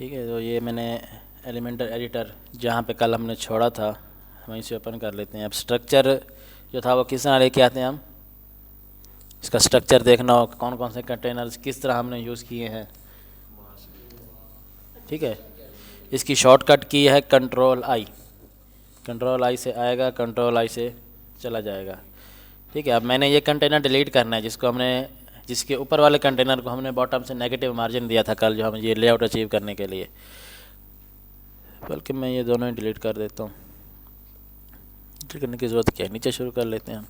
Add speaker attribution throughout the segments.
Speaker 1: ठीक है, तो ये मैंने एलिमेंटर एडिटर जहाँ पे कल हमने छोड़ा था वहीं से ओपन कर लेते हैं। अब स्ट्रक्चर जो था वो किस तरह लेके आते हैं हम, इसका स्ट्रक्चर देखना हो, कौन कौन से कंटेनर्स किस तरह हमने यूज़ किए हैं। ठीक है, इसकी शॉर्टकट की है कंट्रोल आई। कंट्रोल आई से आएगा, कंट्रोल आई से चला जाएगा। ठीक है, अब मैंने ये कंटेनर डिलीट करना है जिसके ऊपर वाले कंटेनर को हमने बॉटम से नेगेटिव मार्जिन दिया था कल, जो हम ये लेआउट अचीव करने के लिए। बल्कि मैं ये दोनों ही डिलीट कर देता हूँ, डिलीट करने की ज़रूरत क्या है, नीचे शुरू कर लेते हैं हम।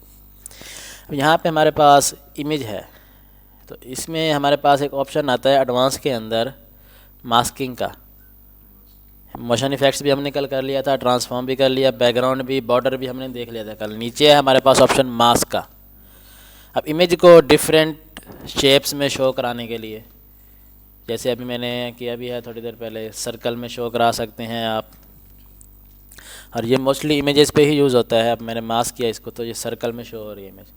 Speaker 1: अब यहाँ पे हमारे पास इमेज है, तो इसमें हमारे पास एक ऑप्शन आता है एडवांस के अंदर मास्किंग का। मोशन इफेक्ट्स भी हमने कल कर लिया था, ट्रांसफॉर्म भी कर लिया, बैकग्राउंड भी, बॉर्डर भी हमने देख लिया था कल। नीचे है हमारे पास ऑप्शन मास्क का। अब इमेज को डिफरेंट शेप्स में शो कराने के लिए, जैसे अभी मैंने किया भी है थोड़ी देर पहले, सर्कल में शो करा सकते हैं आप, और ये मोस्टली इमेजेस पे ही यूज़ होता है। अब मैंने मास्क किया इसको तो ये सर्कल में शो हो रही है इमेज।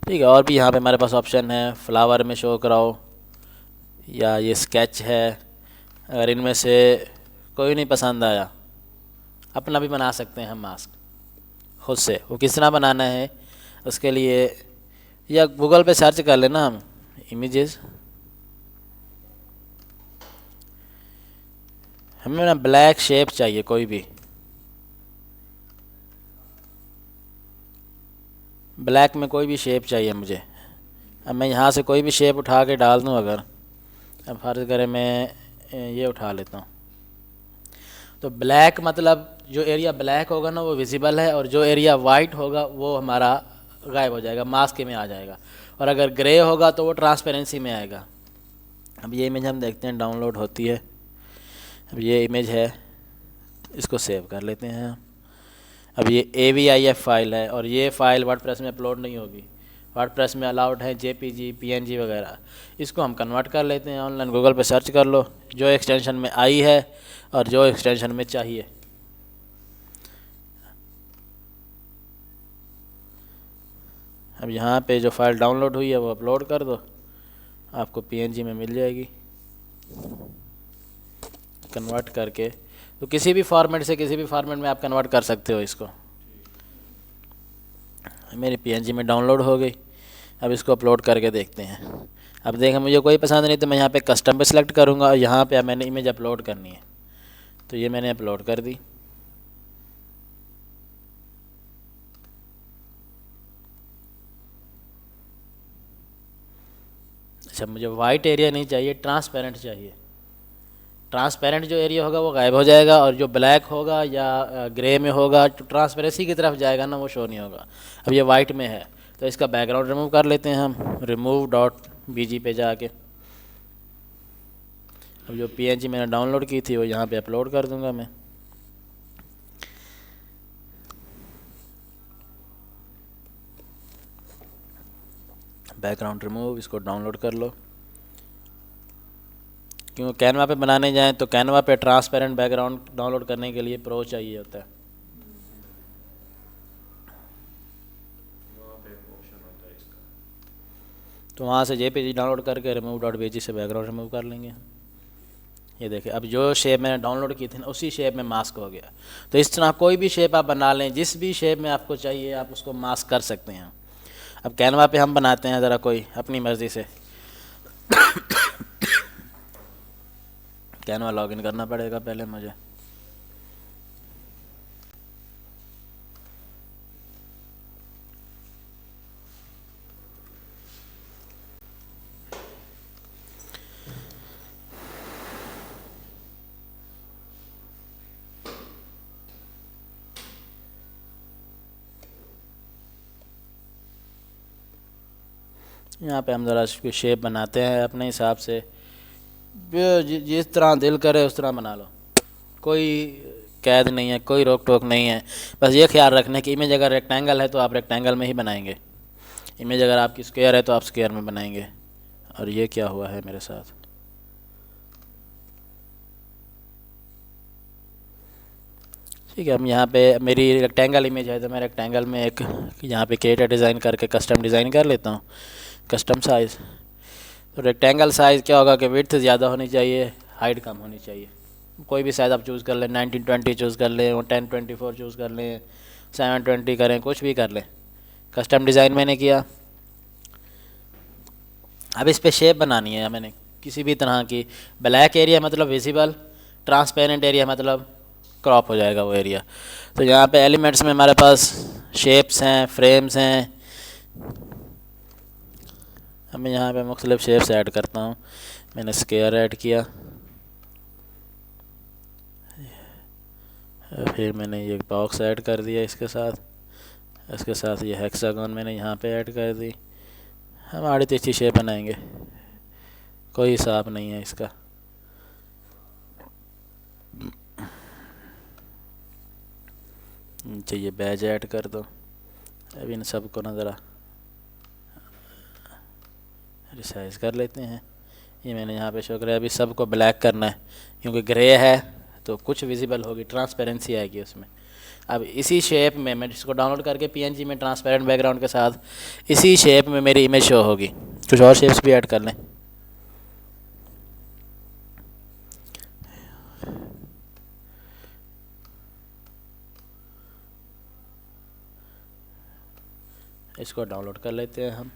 Speaker 1: ठीक है, और भी यहाँ पे हमारे पास ऑप्शन है, फ्लावर में शो कराओ या ये स्केच है। अगर इनमें से कोई नहीं पसंद आया, अपना भी बना सकते हैं हम मास्क खुद से। वो किस तरह बनाना है उसके लिए, या गूगल पे सर्च कर लेना हम इमेजेस। हमें ना ब्लैक शेप चाहिए कोई भी, ब्लैक में कोई भी शेप चाहिए मुझे। अब मैं यहाँ से कोई भी शेप उठा के डाल दूँ अगर, अब फर्ज करें मैं ये उठा लेता हूँ, तो ब्लैक मतलब जो एरिया ब्लैक होगा ना वो विजिबल है, और जो एरिया वाइट होगा वो हमारा गायब हो जाएगा, मास्क में आ जाएगा। और अगर ग्रे होगा तो वो ट्रांसपेरेंसी में आएगा। अब ये इमेज हम देखते हैं डाउनलोड होती है। अब ये इमेज है, इसको सेव कर लेते हैं। अब ये AVIF फाइल है, और ये फ़ाइल वर्डप्रेस में अपलोड नहीं होगी। वर्डप्रेस में अलाउड है JPG PNG वगैरह। इसको हम कन्वर्ट कर लेते हैं, ऑनलाइन गूगल पे सर्च कर लो जो एक्सटेंशन में आई है और जो एक्सटेंशन में चाहिए। अब यहाँ पे जो फ़ाइल डाउनलोड हुई है वो अपलोड कर दो, आपको PNG में मिल जाएगी। कन्वर्ट करके तो किसी भी फॉर्मेट से किसी भी फॉर्मेट में आप कन्वर्ट कर सकते हो इसको। मेरी PNG में डाउनलोड हो गई। अब इसको अपलोड करके देखते हैं। अब देखें मुझे कोई पसंद नहीं तो मैं यहाँ पे कस्टम पे सिलेक्ट करूँगा, और यहाँ पे मैंने इमेज अपलोड करनी है तो ये मैंने अपलोड कर दी। अच्छा, मुझे वाइट एरिया नहीं चाहिए, ट्रांसपेरेंट चाहिए। ट्रांसपेरेंट जो एरिया होगा वो गायब हो जाएगा, और जो ब्लैक होगा या ग्रे में होगा तो ट्रांसपेरेंसी की तरफ जाएगा ना, वो शो नहीं होगा। अब ये वाइट में है तो इसका बैकग्राउंड रिमूव कर लेते हैं हम, remove.bg पे जाके। अब जो PNG मैंने डाउनलोड की थी वो यहाँ पे अपलोड कर दूँगा मैं। बैकग्राउंड रिमूव, इसको डाउनलोड कर लो। क्योंकि कैनवा पे बनाने जाएं तो कैनवा पे ट्रांसपेरेंट बैकग्राउंड डाउनलोड करने के लिए प्रो चाहिए होता है। तो वहाँ से JPG डाउनलोड करके remove.bg से बैकग्राउंड रिमूव कर लेंगे। ये देखिए, अब जो शेप मैंने डाउनलोड की थी ना उसी शेप में मास्क हो गया। तो इस तरह कोई भी शेप आप बना लें, जिस भी शेप में आपको चाहिए आप उसको मास्क कर सकते हैं। अब कैनवा पे हम बनाते हैं ज़रा कोई अपनी मर्ज़ी से। कैनवा लॉगिन करना पड़ेगा पहले मुझे। यहाँ पे हम ज़रा इसकी शेप बनाते हैं अपने हिसाब से, जिस तरह दिल करे उस तरह बना लो, कोई कैद नहीं है, कोई रोक टोक नहीं है। बस ये ख्याल रखना कि इमेज अगर रेक्टेंगल है तो आप रेक्टेंगल में ही बनाएंगे, इमेज अगर आपकी स्क्वायर है तो आप स्क्वायर में बनाएंगे। और ये क्या हुआ है मेरे साथ, ठीक है। हम यहाँ पे मेरी रेक्टेंगल इमेज है तो मैं रेक्टेंगल में एक यहाँ पे क्रिएटर डिज़ाइन करके कस्टम डिज़ाइन कर लेता हूँ, कस्टम साइज़। तो रेक्टेंगल साइज़ क्या होगा कि विड्थ ज़्यादा होनी चाहिए, हाइट कम होनी चाहिए। कोई भी साइज़ आप चूज़ कर लें, 1920 चूज़ कर लें, 1024 चूज़ कर लें, 720 करें, कुछ भी कर लें। कस्टम डिज़ाइन मैंने किया। अब इस पे शेप बनानी है मैंने किसी भी तरह की। ब्लैक एरिया मतलब विजिबल, ट्रांसपेरेंट एरिया मतलब क्रॉप हो जाएगा वो एरिया। तो यहाँ पे एलिमेंट्स में हमारे पास शेप्स हैं, फ्रेम्स हैं। अब मैं यहाँ पे मुख्तलिफ शेप्स ऐड करता हूँ। मैंने स्क्वायर ऐड किया, फिर मैंने ये बॉक्स ऐड कर दिया इसके साथ ये हेक्सागन मैंने यहाँ पे ऐड कर दी। हम आड़ी तिरछी शेप बनाएंगे, कोई हिसाब नहीं है इसका। चाहिए बैज ऐड कर दो। अब इन सबको ना ज़रा रिसाइज कर लेते हैं। ये मैंने यहाँ पे शो कराया। अभी सबको ब्लैक करना है क्योंकि ग्रे है तो कुछ विजिबल होगी, ट्रांसपेरेंसी आएगी उसमें। अब इसी शेप में मैं इसको डाउनलोड करके पीएनजी में ट्रांसपेरेंट बैकग्राउंड के साथ इसी शेप में मेरी इमेज शो होगी। कुछ और शेप्स भी ऐड कर लें। इसको डाउनलोड कर लेते हैं हम।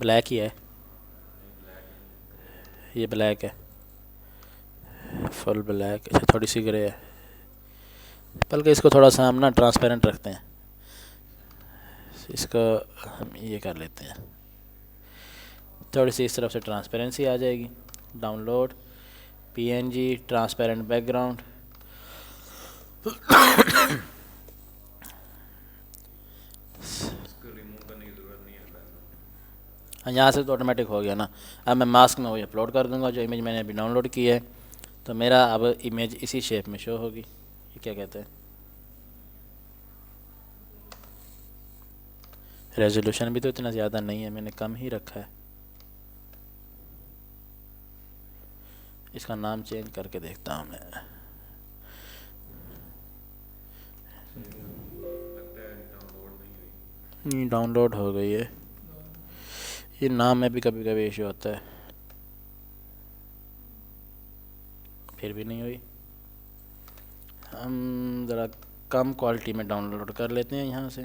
Speaker 1: ब्लैक ही है, ये ब्लैक है, फुल ब्लैक। अच्छा थोड़ी सी ग्रे है, बल्कि इसको थोड़ा सा हम ना ट्रांसपेरेंट रखते हैं। इसको हम ये कर लेते हैं, थोड़ी सी इस तरफ से ट्रांसपेरेंसी आ जाएगी। Download PNG transparent background. यहाँ से तो ऑटोमेटिक हो गया ना। अब मैं मास्क में वही अपलोड कर दूंगा जो इमेज मैंने अभी डाउनलोड की है, तो मेरा अब इमेज इसी शेप में शो होगी। ये क्या कहते हैं, रेजोल्यूशन भी तो इतना ज़्यादा नहीं है, मैंने कम ही रखा है। इसका नाम चेंज करके देखता हूँ मैं। नहीं, डाउनलोड हो गई है। ये नाम में भी कभी कभी इशू होता है, फिर भी नहीं हुई। हम ज़रा कम क्वालिटी में डाउनलोड कर लेते हैं यहाँ से,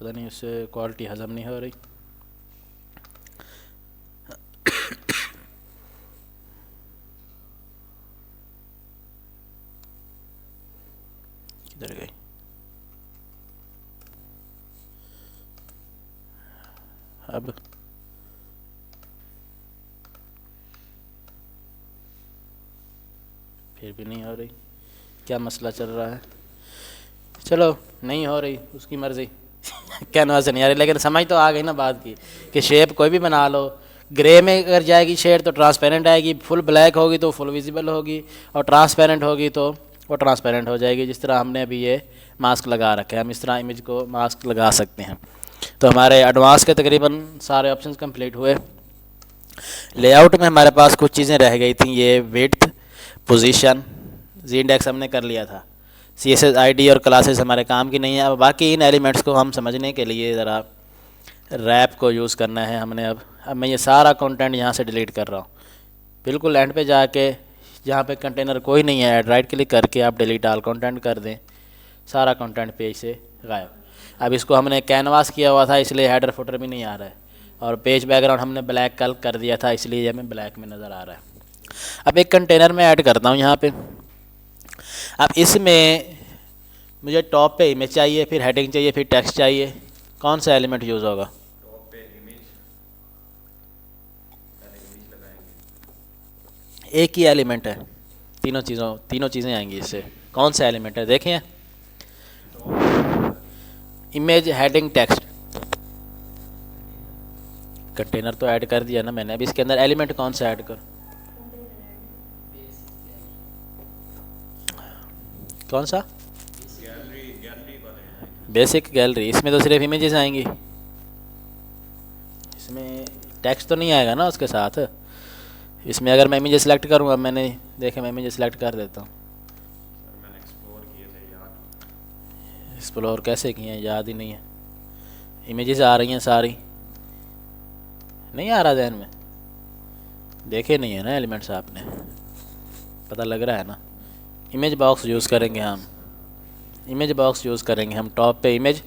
Speaker 1: पता नहीं उससे क्वालिटी हज़म नहीं हो रही। किधर गई? अब फिर भी नहीं हो रही, क्या मसला चल रहा है? चलो नहीं हो रही, उसकी मर्ज़ी। कैनवास से नहीं आ रही, लेकिन समझ तो आ गई ना बात की कि शेप कोई भी बना लो। ग्रे में अगर जाएगी शेड तो ट्रांसपेरेंट आएगी, फुल ब्लैक होगी तो फुल विजिबल होगी, और ट्रांसपेरेंट होगी तो वो ट्रांसपेरेंट हो जाएगी। जिस तरह हमने अभी ये मास्क लगा रखे हैं, हम इस तरह इमेज को मास्क लगा सकते हैं। तो हमारे एडवांस के तकरीबन सारे ऑप्शंस कंप्लीट हुए। लेआउट में हमारे पास कुछ चीज़ें रह गई थी, ये विड्थ, पोजीशन, जी इंडेक्स हमने कर लिया था। CSS ID और क्लासेस हमारे काम की नहीं है। अब बाकी इन एलिमेंट्स को हम समझने के लिए ज़रा रैप को यूज़ करना है हमने। अब मैं ये सारा कंटेंट यहाँ से डिलीट कर रहा हूँ। बिल्कुल एंड पे जाके जहाँ पे कंटेनर कोई नहीं है, राइट क्लिक करके आप डिलीट ऑल कंटेंट कर दें, सारा कंटेंट पेज से गायब। अब इसको हमने कैनवास किया हुआ था इसलिए हेडर फुटर भी नहीं आ रहा है, और पेज बैकग्राउंड हमने ब्लैक कलर कर दिया था इसलिए हमें ब्लैक में नज़र आ रहा है। अब एक कंटेनर में ऐड करता हूँ यहाँ पे। अब इसमें मुझे टॉप पे इमेज चाहिए, फिर हेडिंग चाहिए, फिर टेक्स्ट चाहिए। कौन सा एलिमेंट यूज़ होगा?
Speaker 2: टॉप पे इमेज, पहले इमेज लगाएंगे।
Speaker 1: एक ही एलिमेंट है, तीनों चीज़ें आएंगी इससे। कौन सा एलिमेंट है देखें? Image, heading, text. कंटेनर तो ऐड कर दिया ना मैंने, अब इसके अंदर एलिमेंट कौन सा ऐड कर? कौन सा?
Speaker 2: गैलरी वाले
Speaker 1: बेसिक गैलरी। इसमें तो सिर्फ इमेजेस आएंगी, इसमें टेक्स्ट तो नहीं आएगा ना उसके साथ। इसमें अगर मैं इमेज सेलेक्ट करूँगा, मैंने देखे मैं इमेज सेलेक्ट कर देता हूँ।
Speaker 2: मैंने एक्सप्लोर किए थे यार।
Speaker 1: एक्सप्लोर कैसे किए हैं याद ही नहीं है। इमेजेस आ रही हैं सारी, नहीं आ रहा ध्यान में। देखे नहीं है ना एलिमेंट्स आपने, पता लग रहा है ना। इमेज बॉक्स यूज़ करेंगे हम, इमेज बॉक्स यूज़ करेंगे हम टॉप पे इमेज।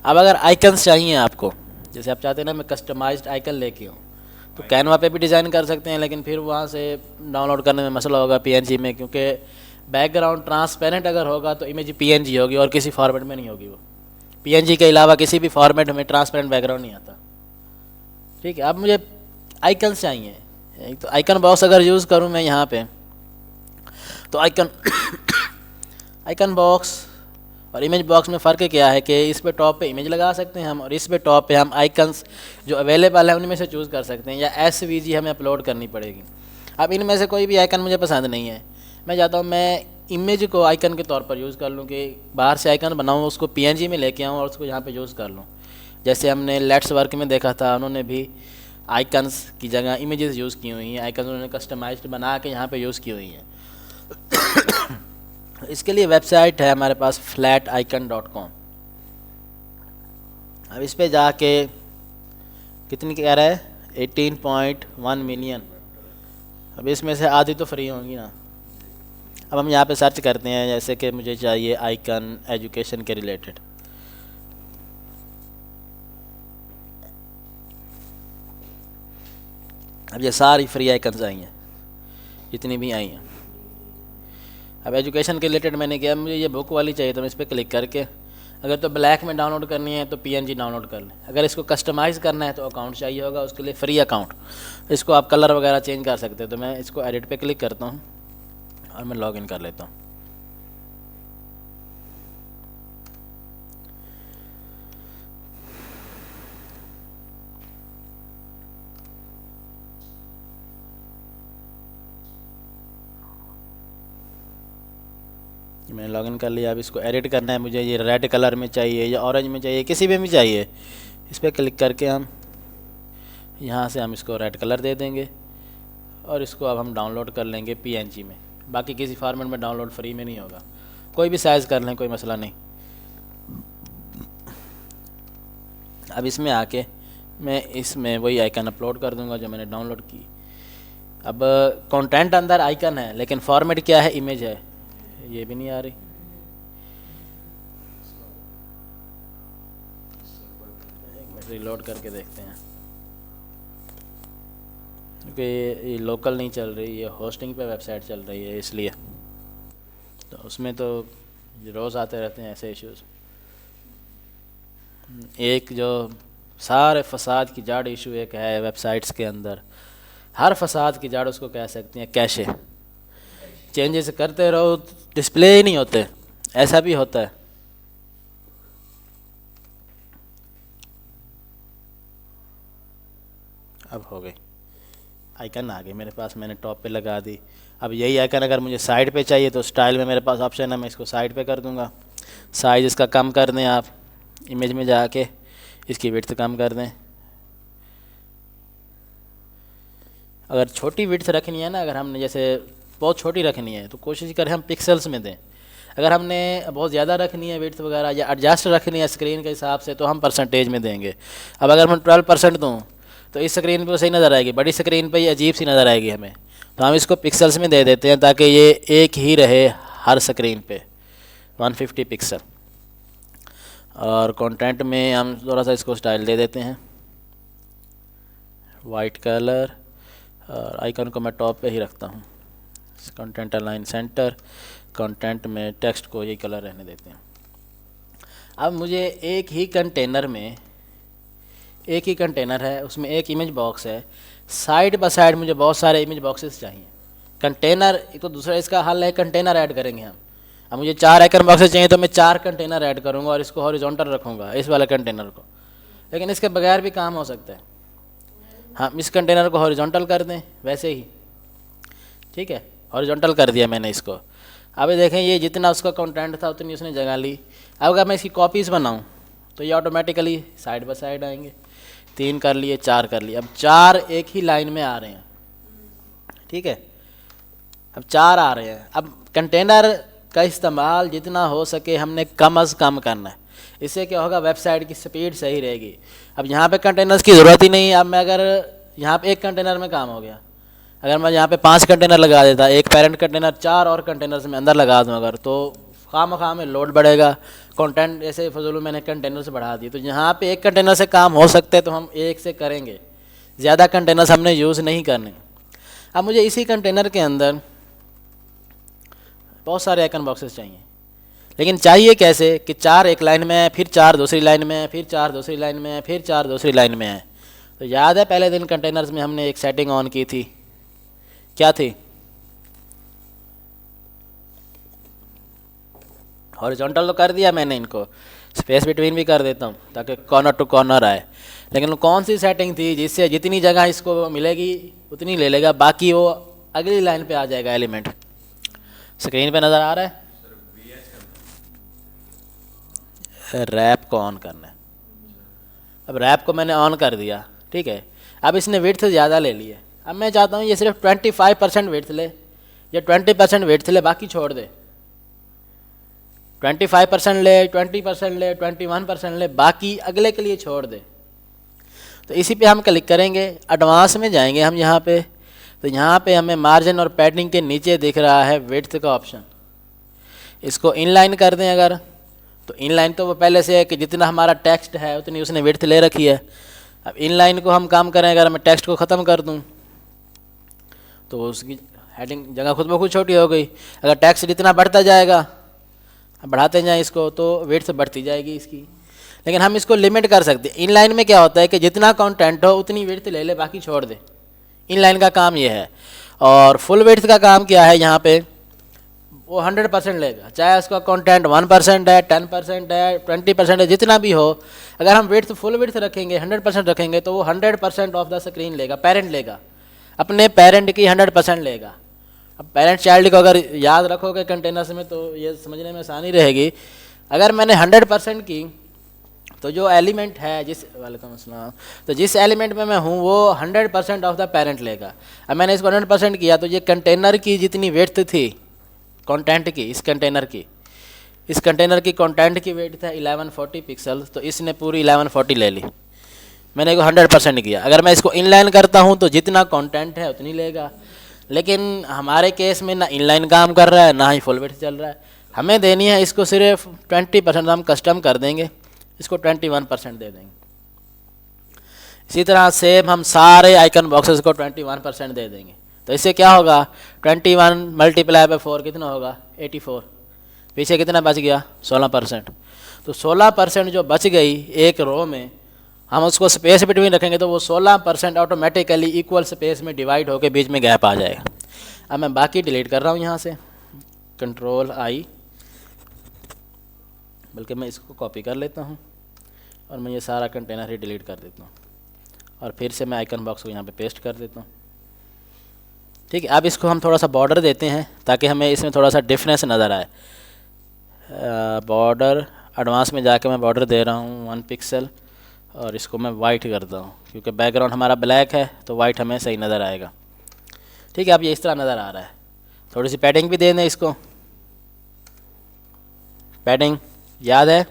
Speaker 1: अब अगर आइकन्स चाहिए आपको, जैसे आप चाहते हैं ना मैं कस्टमाइज्ड आइकन लेके हूँ, तो कैनवा पे भी डिज़ाइन कर सकते हैं, लेकिन फिर वहाँ से डाउनलोड करने में मसला होगा पीएनजी में, क्योंकि बैकग्राउंड ट्रांसपेरेंट अगर होगा तो इमेज पीएनजी होगी और किसी फॉर्मेट में नहीं होगी। वो पीएनजी के अलावा किसी भी फॉर्मेट में ट्रांसपेरेंट बैकग्राउंड नहीं आता। ठीक है, अब मुझे आइकन्स चाहिए। एक तो आइकन बॉक्स अगर यूज़ करूँ मैं यहाँ पे, तो आइकन आइकन बॉक्स और इमेज बॉक्स में फ़र्क क्या है कि इस पे टॉप पे इमेज लगा सकते हैं हम, और इस पे टॉप पे हम आइकन्स जो अवेलेबल है उनमें से चूज़ कर सकते हैं, या एसवीजी हमें अपलोड करनी पड़ेगी। अब इनमें से कोई भी आइकन मुझे पसंद नहीं है, मैं चाहता हूँ मैं इमेज को आइकन के तौर पर यूज़ कर लूँ, कि बाहर से आइकन बनाऊँ उसको पीएनजी में लेके आऊँ और उसको यहाँ पे यूज़ कर लूँ। जैसे हमने लेट्स वर्क में देखा था, उन्होंने भी आइकन्स की जगह इमेजेस यूज़ की हुई हैं, आइकन उन्होंने कस्टमाइज्ड बना के यहाँ पे यूज़ की हुई हैं। इसके लिए वेबसाइट है हमारे पास flaticon.com। अब इस पे जाके कितनी कह रहा है 18.1 मिलियन, अब इसमें से आधी तो फ्री होंगी ना। अब हम यहाँ पे सर्च करते हैं, जैसे कि मुझे चाहिए आइकन एजुकेशन के रिलेटेड। अब ये सारी फ्री आइकन्स आई हैं जितनी भी आई हैं। अब एजुकेशन के रिलेटेड मैंने किया, मुझे ये बुक वाली चाहिए तो मैं इस पर क्लिक करके, अगर तो ब्लैक में डाउनलोड करनी है तो पीएनजी डाउनलोड कर लें, अगर इसको कस्टमाइज़ करना है तो अकाउंट चाहिए होगा, उसके लिए फ्री अकाउंट। इसको आप कलर वगैरह चेंज कर सकते हैं। तो मैं इसको एडिट पे क्लिक करता हूँ और मैं लॉगिन कर लेता हूँ। मैंने लॉगिन कर लिया। अब इसको एडिट करना है मुझे, ये रेड कलर में चाहिए या ऑरेंज में चाहिए, किसी में भी चाहिए। इस पर क्लिक करके हम यहाँ से हम इसको रेड कलर दे देंगे और इसको अब हम डाउनलोड कर लेंगे पीएनजी में। बाकी किसी फॉर्मेट में डाउनलोड फ्री में नहीं होगा, कोई भी साइज़ कर लें, कोई मसला नहीं। अब इसमें आके मैं इसमें वही आइकन अपलोड कर दूंगा जो मैंने डाउनलोड की। अब कंटेंट अंदर आइकन है, लेकिन फॉर्मेट क्या है, इमेज है। ये भी नहीं आ रही, रिलोड करके देखते हैं, क्योंकि ये लोकल नहीं चल रही, ये होस्टिंग पे वेबसाइट चल रही है, इसलिए तो उसमें तो रोज़ आते रहते हैं ऐसे इश्यूज़। एक जो सारे फसाद की जड़ इशू एक है वेबसाइट्स के अंदर, हर फसाद की जड़ उसको कह सकते हैं कैशे। चेंजेस करते रहो, डिस्प्ले ही नहीं होते, ऐसा भी होता है। अब हो गई, आइकन आ गई मेरे पास, मैंने टॉप पे लगा दी। अब यही आइकन अगर मुझे साइड पे चाहिए तो स्टाइल में मेरे पास ऑप्शन है, मैं इसको साइड पे कर दूंगा। साइज़ इसका कम कर दें, आप इमेज में जाके इसकी विड्थ कम कर दें। अगर छोटी विड्थ रखनी है ना, अगर हमने जैसे बहुत छोटी रखनी है तो कोशिश करें हम पिक्सल्स में दें। अगर हमने बहुत ज़्यादा रखनी है विड्थ वगैरह या एडजस्ट रखनी है स्क्रीन के हिसाब से तो हम परसेंटेज में देंगे। अब अगर मैं 12% दूँ तो इस स्क्रीन पे सही नज़र आएगी, बड़ी स्क्रीन पे ये अजीब सी नज़र आएगी हमें, तो हम इसको पिक्सल्स में दे देते हैं ताकि ये एक ही रहे हर स्क्रीन पे 150 पिक्सल। और कंटेंट में हम थोड़ा सा इसको स्टाइल दे देते हैं, वाइट कलर, और आइकन को मैं टॉप पे ही रखता हूँ। कंटेंट अलाइन सेंटर, कंटेंट में टेक्स्ट को यही कलर रहने देते हैं। अब मुझे एक ही कंटेनर में, एक ही कंटेनर है उसमें एक इमेज बॉक्स है, साइड बाय साइड मुझे बहुत सारे इमेज बॉक्सेस चाहिए। कंटेनर तो दूसरा इसका हल है, कंटेनर ऐड करेंगे हम। अब मुझे 4 आइकन बॉक्सेस चाहिए तो मैं 4 कंटेनर ऐड करूँगा और इसको हॉरिजॉन्टल रखूँगा, इस वाले कंटेनर को। लेकिन इसके बगैर भी काम हो सकता है, हम इस कंटेनर को हॉरिजॉन्टल कर दें वैसे ही, ठीक है, हॉरिजॉन्टल कर दिया मैंने इसको। अब ये देखें, ये जितना उसका कंटेंट था उतनी उसने जगह ली। अब अगर मैं इसकी कॉपीज़ बनाऊँ तो ये ऑटोमेटिकली साइड बाय साइड आएंगे। 3 कर लिए, 4 कर लिए, अब 4 एक ही लाइन में आ रहे हैं, ठीक है, अब 4 आ रहे हैं। अब कंटेनर का इस्तेमाल जितना हो सके हमने कम अज़ कम करना है, इससे क्या होगा, वेबसाइट की स्पीड सही रहेगी। अब यहाँ पे कंटेनर्स की ज़रूरत ही नहीं है। अब मैं अगर यहाँ पे एक कंटेनर में काम हो गया, अगर मैं यहाँ पे 5 कंटेनर लगा देता, एक पेरेंट कंटेनर 4 और कंटेनर्स में अंदर लगा दूँ अगर, तो खाम में लोड बढ़ेगा, कंटेंट ऐसे फजूल मैंने कंटेनर से बढ़ा दी। तो यहाँ पे एक कंटेनर से काम हो सकते हैं तो हम एक से करेंगे, ज़्यादा कंटेनर्स हमने यूज़ नहीं करने। अब मुझे इसी कंटेनर के अंदर बहुत सारे आइकन बॉक्सेस चाहिए, लेकिन चाहिए कैसे कि 4 एक लाइन में है, फिर 4 दूसरी लाइन में है, फिर 4 दूसरी लाइन में है, फिर 4 दूसरी लाइन में है। तो याद है पहले दिन कंटेनर्स में हमने एक सेटिंग ऑन की थी, क्या थी? हॉरिजॉन्टल तो कर दिया मैंने, इनको स्पेस बिटवीन भी कर देता हूँ ताकि कॉर्नर टू कॉर्नर आए। लेकिन कौन सी सेटिंग थी जिससे जितनी जगह इसको मिलेगी उतनी ले लेगा, बाकी वो अगली लाइन पे आ जाएगा एलिमेंट। स्क्रीन पे नज़र आ रहा है? रैप को ऑन करना है। अब रैप को मैंने ऑन कर दिया, ठीक है। अब इसने विड्थ ज़्यादा ले ली है, अब मैं चाहता हूँ ये सिर्फ 25% विड्थ ले या 20% विड्थ ले, बाकी छोड़ दे। 25% ले, 20% ले, 21% ले, बाकी अगले के लिए छोड़ दे। तो इसी पे हम क्लिक करेंगे, एडवांस में जाएंगे हम यहाँ पे, तो यहाँ पे हमें मार्जिन और पैडिंग के नीचे दिख रहा है विड्थ का ऑप्शन। इसको इनलाइन कर दें अगर, तो इनलाइन तो वो पहले से है कि जितना हमारा टेक्स्ट है उतनी उसने विड्थ ले रखी है। अब इनलाइन को हम काम करें, अगर मैं टेक्स्ट को ख़त्म कर दूँ तो उसकी हेडिंग जगह खुद ब खुद छोटी हो गई। अगर टेक्स्ट जितना बढ़ता जाएगा, बढ़ाते जाएं इसको, तो विड्थ बढ़ती जाएगी इसकी। लेकिन हम इसको लिमिट कर सकते हैं। इनलाइन में क्या होता है कि जितना कंटेंट हो उतनी विड्थ ले ले, बाकी छोड़ दे। इनलाइन का काम ये है। और फुल विड्थ का काम क्या है, यहाँ पे वो 100% लेगा, चाहे उसका कंटेंट 1% है, 10% है, 20% है, जितना भी हो। अगर हम विड्थ फुल विड्थ रखेंगे, 100% रखेंगे, तो वो 100% ऑफ द स्क्रीन लेगा, पेरेंट लेगा, अपने पेरेंट की 100% लेगा। अब पेरेंट चाइल्ड को अगर याद रखोगे कंटेनर्स में तो ये समझने में आसानी रहेगी। अगर मैंने 100% की तो जो एलिमेंट है वालेकुम अस्सलाम, तो जिस एलिमेंट में मैं हूँ वो 100% ऑफ द पेरेंट लेगा। अब मैंने इसको 100% किया तो ये कंटेनर की जितनी विड्थ थी कंटेंट की, इस कंटेनर की कंटेंट की विड्थ है 1140 पिक्सल, तो इसने पूरी 1140 ले ली। मैंने इसको 100% किया। अगर मैं इसको इनलाइन करता हूँ तो जितना कंटेंट है उतनी लेगा। लेकिन हमारे केस में ना इनलाइन काम कर रहा है ना ही फुल विड्थ चल रहा है, हमें देनी है इसको सिर्फ 20%। हम कस्टम कर देंगे, इसको 21% दे देंगे। इसी तरह सेम हम सारे आइकन बॉक्सेस को 21% दे देंगे। तो इससे क्या होगा, 21 मल्टीप्लाई बाय 4 कितना होगा, 84। पीछे कितना बच गया, 16%। तो 16% जो बच गई एक रो में, हम उसको स्पेस बिटवीन रखेंगे तो वो 16% ऑटोमेटिकली इक्वल स्पेस में डिवाइड होकर बीच में गैप आ जाएगा। अब मैं बाकी डिलीट कर रहा हूँ यहाँ से, Ctrl+I, बल्कि मैं इसको कॉपी कर लेता हूँ और मैं ये सारा कंटेनर ही डिलीट कर देता हूँ और फिर से मैं आइकन बॉक्स को यहाँ पे पेस्ट कर देता हूँ। ठीक है, अब इसको हम थोड़ा सा बॉर्डर देते हैं ताकि हमें इसमें थोड़ा सा डिफरेंस नज़र आए। बॉर्डर एडवांस में जाके मैं बॉर्डर दे रहा हूँ 1 पिक्सल और इसको मैं वाइट करता हूँ क्योंकि बैकग्राउंड हमारा ब्लैक है तो वाइट हमें सही नज़र आएगा। ठीक है, अब ये इस तरह नज़र आ रहा है। थोड़ी सी पैडिंग भी दे दें इसको, पैडिंग याद है,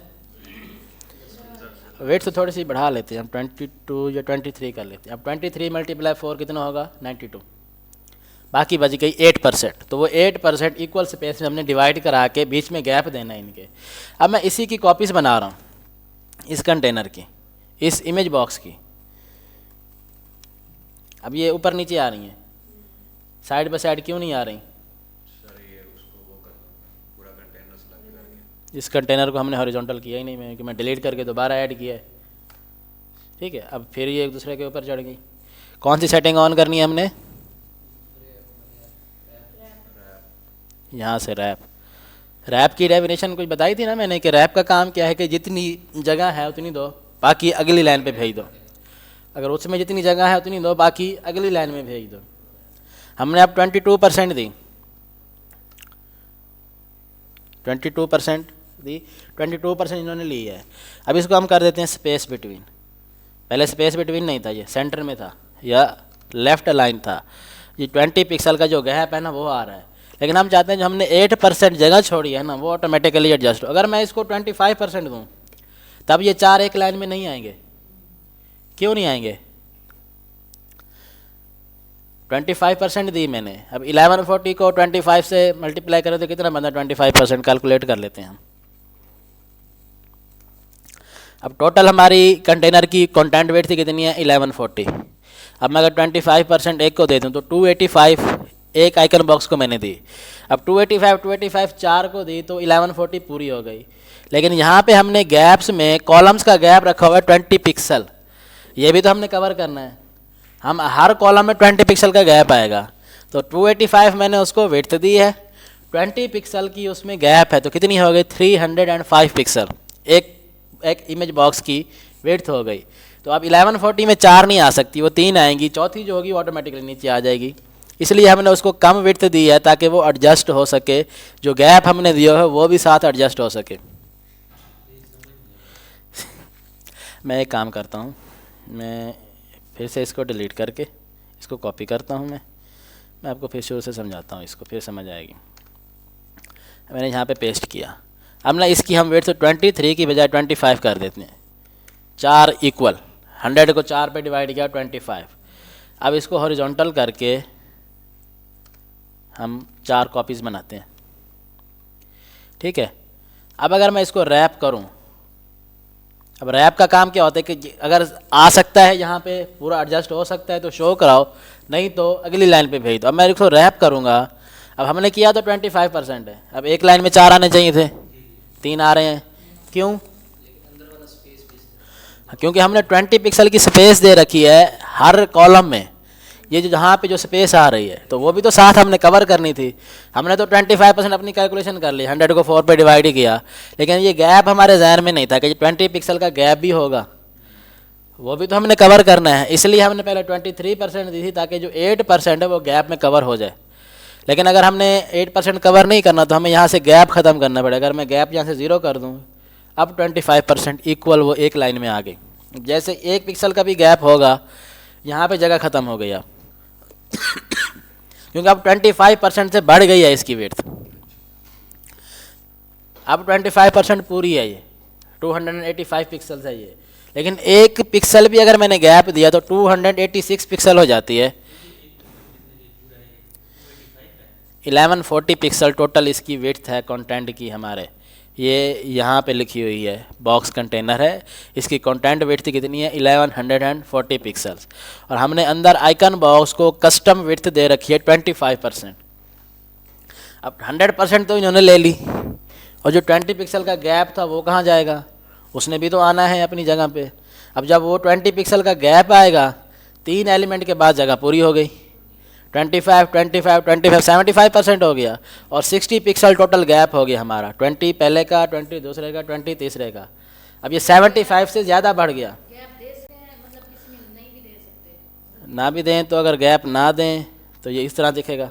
Speaker 1: वेट तो थोड़ी सी बढ़ा लेते हैं हम, 22 या 23 कर लेते हैं। अब 23 मल्टीप्लाई 4 कितना होगा, 92। बाकी बच गई 8%। तो वो 8% इक्वल स्पेस में हमने डिवाइड करा के बीच में गैप देना है इनके। अब मैं इसी की कॉपीज़ बना रहा हूँ इस कंटेनर की, इस इमेज बॉक्स की। अब ये ऊपर नीचे आ रही हैं, साइड बाय साइड क्यों नहीं आ रही? इस कंटेनर को हमने हॉरिजॉन्टल किया ही नहीं, क्योंकि मैं डिलीट करके दोबारा ऐड किया है। ठीक है, अब फिर ये एक दूसरे के ऊपर चढ़ गई। कौन सी सेटिंग ऑन करनी है हमने? यहाँ से रैप की डेफिनेशन कुछ बताई थी ना मैंने कि रैप का काम क्या है कि जितनी जगह है उतनी दो, बाकी अगली लाइन पे भेज दो। अगर उसमें जितनी जगह है उतनी दो, बाकी अगली लाइन में भेज दो। हमने अब 22% दी, 22% इन्होंने ली है। अब इसको हम कर देते हैं स्पेस बिटवीन। पहले स्पेस बिटवीन नहीं था, ये सेंटर में था या लेफ्ट लाइन था। ये 20 पिक्सल का जो गैप है ना वो आ रहा है, लेकिन हम चाहते हैं जो हमने 8% जगह छोड़ी है ना वो ऑटोमेटिकली एडजस्ट हो। अगर मैं इसको 25% दूँ तब ये 4 एक लाइन में नहीं आएंगे। क्यों नहीं आएंगे? 25% दी मैंने। अब 1140 को 25 से मल्टीप्लाई करें तो कितना बनता है, 25% कैलकुलेट कर लेते हैं हम। अब टोटल हमारी कंटेनर की कंटेंट वेट थी कितनी है, 1140। अब मैं अगर 25% एक को दे दूँ तो 285 एक आइकन बॉक्स को मैंने दी। अब 285 4 को दी तो 1140 पूरी हो गई। लेकिन यहाँ पे हमने गैप्स में कॉलम्स का गैप रखा हुआ है 20 पिक्सल, ये भी तो हमने कवर करना है। हम हर कॉलम में 20 पिक्सल का गैप आएगा, तो 285 मैंने उसको विड्थ दी है, 20 पिक्सल की उसमें गैप है, तो कितनी हो गई, 305 पिक्सल एक इमेज बॉक्स की विड्थ हो गई। तो अब 1140 में 4 नहीं आ सकती, वो 3 आएंगी, चौथी जो होगी ऑटोमेटिकली नीचे आ जाएगी। इसलिए हमने उसको कम विड्थ दी है ताकि वो एडजस्ट हो सके, जो गैप हमने दिया है वो भी साथ एडजस्ट हो सके। मैं एक काम करता हूँ, मैं फिर से इसको डिलीट करके इसको कॉपी करता हूँ। मैं आपको फिर शुरू से समझाता हूँ, इसको फिर समझ आएगी। मैंने यहाँ पे पेस्ट किया। अब ना इसकी हम वेट 23 की बजाय 25 कर देते हैं। 4 इक्वल 100 को 4 पे डिवाइड किया 25। अब इसको हॉरिजॉन्टल करके हम 4 कॉपीज़ बनाते हैं, ठीक है। अब अगर मैं इसको रैप करूं, अब रैप का काम क्या होता है कि अगर आ सकता है यहाँ पे पूरा एडजस्ट हो सकता है तो शो कराओ, नहीं तो अगली लाइन पे भेज दो। अब मैं इसको रैप करूँगा। अब हमने किया तो 25% है। अब एक लाइन में 4 आने चाहिए थे, 3 आ रहे हैं, क्यों? क्योंकि हमने 20 पिक्सल की स्पेस दे रखी है हर कॉलम में। ये जो जहाँ पे जो स्पेस आ रही है तो वो भी तो साथ हमने कवर करनी थी। हमने तो 25% अपनी कैलकुलेशन कर ली, 100 को 4 पे डिवाइड ही किया, लेकिन ये गैप हमारे जहन में नहीं था कि 20 पिक्सल का गैप भी होगा, वो भी तो हमने कवर करना है। इसलिए हमने पहले 23% दी थी ताकि जो 8% है वो गैप में कवर हो जाए। लेकिन अगर हमने 8% कवर नहीं करना तो हमें यहाँ से गैप ख़त्म करना पड़ेगा। अगर मैं गैप यहाँ से 0 कर दूँ, अब 25% इक्वल वो एक लाइन में आ गई। जैसे 1 पिक्सल का भी गैप होगा, यहाँ पे जगह ख़त्म हो गई अब क्योंकि अब 25% से बढ़ गई है इसकी विड्थ। अब 25% पूरी है, ये 285 पिक्सल है ये। लेकिन 1 पिक्सल भी अगर मैंने गैप दिया तो 286 पिक्सल हो जाती है। 1140 पिक्सल टोटल इसकी विड्थ है कंटेंट की हमारे। ये यहाँ पे लिखी हुई है, बॉक्स कंटेनर है, इसकी कंटेंट विड्थ कितनी है, 1140 पिक्सल्स। और हमने अंदर आइकन बॉक्स को कस्टम विड्थ दे रखी है 25%। अब 100% तो इन्होंने ले ली, और जो 20 पिक्सल का गैप था वो कहाँ जाएगा, उसने भी तो आना है अपनी जगह पे। अब जब वो 20 पिक्सल का गैप आएगा, 3 एलिमेंट के बाद जगह पूरी हो गई। 25 75% हो गया, और 60 पिक्सल टोटल गैप हो गया हमारा, 20 पहले का, 20 दूसरे का, 20 तीसरे का। अब ये 75 से ज़्यादा बढ़ गया। ना भी दें तो अगर गैप ना दें तो ये इस तरह दिखेगा,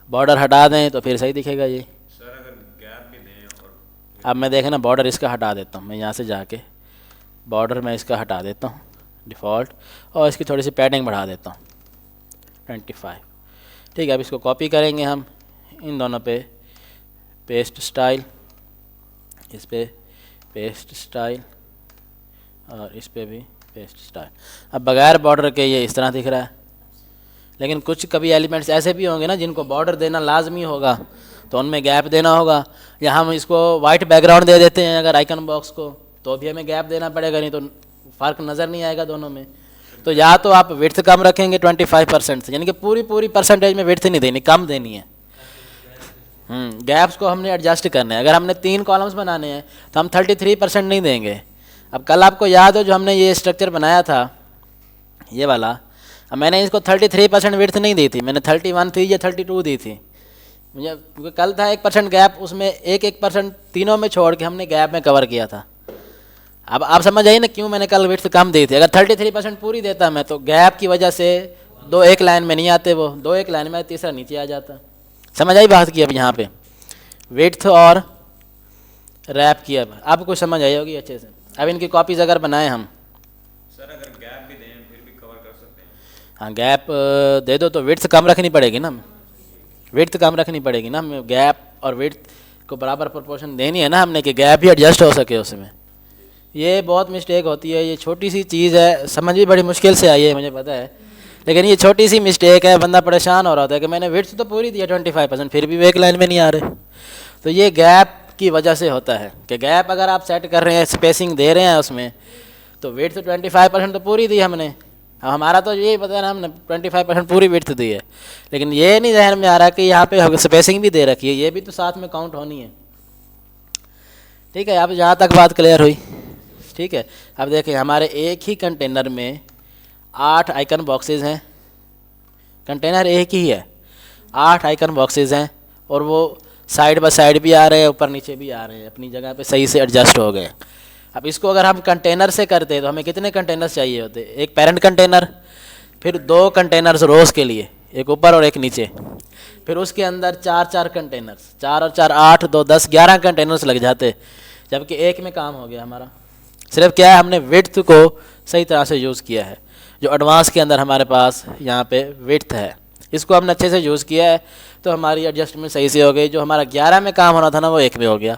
Speaker 1: बॉर्डर हटा दें तो फिर सही दिखेगा ये।
Speaker 2: सर अगर गैप भी दें और
Speaker 1: अब मैं देखें ना, बॉर्डर इसका हटा देता हूँ मैं, यहाँ से जाके बॉर्डर मैं इसका हटा देता हूँ डिफ़ॉल्ट, और इसकी थोड़ी सी पैडिंग बढ़ा देता हूँ 25, ठीक है। अब इसको कॉपी करेंगे हम इन दोनों पे, पेस्ट स्टाइल, इस पे पेस्ट स्टाइल, और इस पे भी पेस्ट स्टाइल। अब बगैर बॉर्डर के ये इस तरह दिख रहा है, लेकिन कुछ कभी एलिमेंट्स ऐसे भी होंगे ना जिनको बॉर्डर देना लाजमी होगा, तो उनमें गैप देना होगा। या हम इसको वाइट बैकग्राउंड दे देते हैं अगर आइकन बॉक्स को, तो भी हमें गैप देना पड़ेगा, नहीं तो फ़र्क नज़र नहीं आएगा दोनों में। तो या तो आप विड्थ कम रखेंगे 25% से, यानी कि पूरी परसेंटेज में विड्थ नहीं देनी, कम देनी है। गैप्स को हमने एडजस्ट करना है। अगर हमने 3 कॉलम्स बनाने हैं तो हम 33% नहीं देंगे। अब कल आपको याद हो जो हमने ये स्ट्रक्चर बनाया था ये वाला, अब मैंने इसको 33% विड्थ नहीं दी थी, मैंने 31 थी या 32 दी थी मुझे, क्योंकि कल था 1% गैप, उसमें 1% तीनों में छोड़ के हमने गैप में कवर किया था। अब आप समझ आइए ना क्यों मैंने कल विड्थ कम दी थी। अगर 33% पूरी देता मैं तो गैप की वजह से 2 एक लाइन में नहीं आते, वो 2 एक लाइन में तीसरा नीचे आ जाता। समझ आई बात की? अब यहाँ पे विड्थ और रैप की अब कुछ समझ आई होगी अच्छे से। अब इनकी कॉपीज़ अगर बनाएं हम,
Speaker 2: सर अगर गैप भी दें फिर भी कवर कर सकते हैं।
Speaker 1: हाँ गैप दे दो तो विड्थ कम रखनी पड़ेगी ना, विड्थ कम रखनी पड़ेगी ना, हमें गैप और विड्थ को बराबर प्रोपोर्शन देनी है ना हमने, कि गैप भी एडजस्ट हो सके उसमें। ये बहुत मिस्टेक होती है, ये छोटी सी चीज़ है, समझ भी बड़ी मुश्किल से आई है मुझे पता है, लेकिन ये छोटी सी मिस्टेक है, बंदा परेशान हो रहा था कि मैंने विड्थ तो पूरी दी है 25%, फिर भी वो एक लाइन में नहीं आ रहे। तो ये गैप की वजह से होता है कि गैप अगर आप सेट कर रहे हैं, स्पेसिंग दे रहे हैं उसमें, तो विड्थ तो 25% तो पूरी दी हमने। अब हमारा तो यही पता है ना, हमने 25% पूरी विड्थ दी है, लेकिन ये नहीं जहन में आ रहा कि यहाँ पे स्पेसिंग भी दे रखी है, ये भी तो साथ में काउंट होनी है। ठीक है, अब यहाँ तक बात क्लियर हुई। ठीक है, अब देखिए हमारे एक ही कंटेनर में 8 आइकन बॉक्सेस हैं, कंटेनर एक ही है, 8 आइकन बॉक्सेस हैं, और वो साइड बाय साइड भी आ रहे हैं, ऊपर नीचे भी आ रहे हैं, अपनी जगह पे सही से एडजस्ट हो गए। अब इसको अगर हम कंटेनर से करते तो हमें कितने कंटेनर्स चाहिए होते? एक पेरेंट कंटेनर, फिर 2 कंटेनर्स रोज़ के लिए, एक ऊपर और एक नीचे, फिर उसके अंदर 4 कंटेनर्स, 4 और 4 8, 2 10 11 कंटेनर्स लग जाते, जबकि एक में काम हो गया हमारा। सिर्फ क्या है, हमने विड्थ को सही तरह से यूज़ किया है। जो एडवांस के अंदर हमारे पास यहाँ पे विड्थ है, इसको हमने अच्छे से यूज़ किया है, तो हमारी एडजस्टमेंट सही से हो गई। जो हमारा 11 में काम होना था ना, वो 1 में हो गया।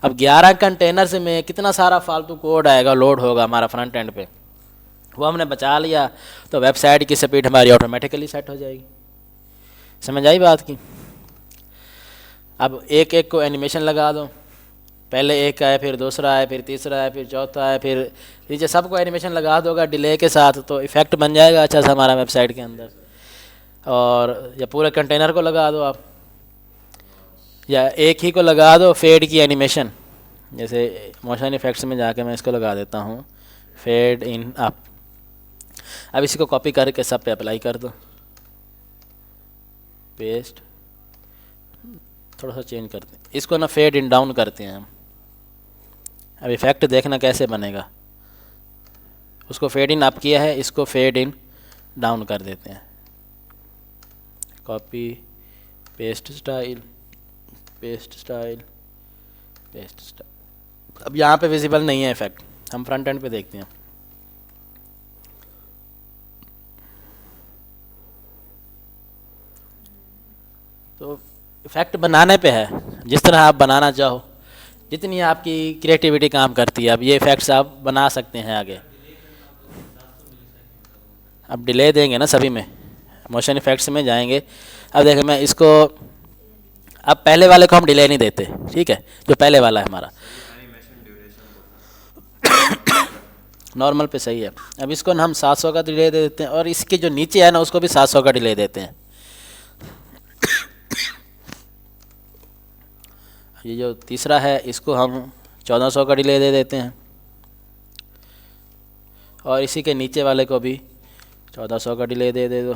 Speaker 1: अब 11 कंटेनर्स में कितना सारा फालतू कोड आएगा, लोड होगा हमारा फ्रंट एंड पे, वो हमने बचा लिया, तो वेबसाइट की स्पीड हमारी ऑटोमेटिकली सेट हो जाएगी। समझ आई बात की? अब एक एक को एनिमेशन लगा दो, पहले एक आए, फिर दूसरा आए, फिर तीसरा आए, फिर चौथा आए, फिर नीचे सबको एनिमेशन लगा दोगा डिले के साथ, तो इफेक्ट बन जाएगा अच्छा सा हमारा वेबसाइट के अंदर। और या पूरे कंटेनर को लगा दो आप, या एक ही को लगा दो फेड की एनिमेशन। जैसे मोशन इफेक्ट्स में जाके मैं इसको लगा देता हूँ, फेड इन अप। अब इसी को कॉपी करके सब पे अप्लाई कर दो, पेस्ट, थोड़ा सा चेंज करते हैं इसको ना, फेड इन डाउन करते हैं हम। अब इफेक्ट देखना कैसे बनेगा, उसको फेड इन अप किया है, इसको फेड इन डाउन कर देते हैं। Copy, paste style, paste style, paste style. अब यहाँ पे विजिबल नहीं है इफेक्ट, हम फ्रंट एंड पे देखते हैं। तो इफेक्ट बनाने पे है, जिस तरह आप बनाना चाहो, जितनी आपकी क्रिएटिविटी काम करती है, अब ये इफेक्ट्स आप बना सकते हैं आगे। अब डिले देंगे ना सभी में, मोशन इफेक्ट्स में जाएंगे। अब देखिए मैं इसको, अब पहले वाले को हम डिले नहीं देते, ठीक है, जो पहले वाला है हमारा नॉर्मल पे सही है। अब इसको ना हम 700 का डिले दे देते हैं, और इसके जो नीचे है ना उसको भी 700 का डिले देते हैं। ये जो तीसरा है इसको हम 1400 का डिले दे देते हैं, और इसी के नीचे वाले को भी 1400 का डिले दे दो।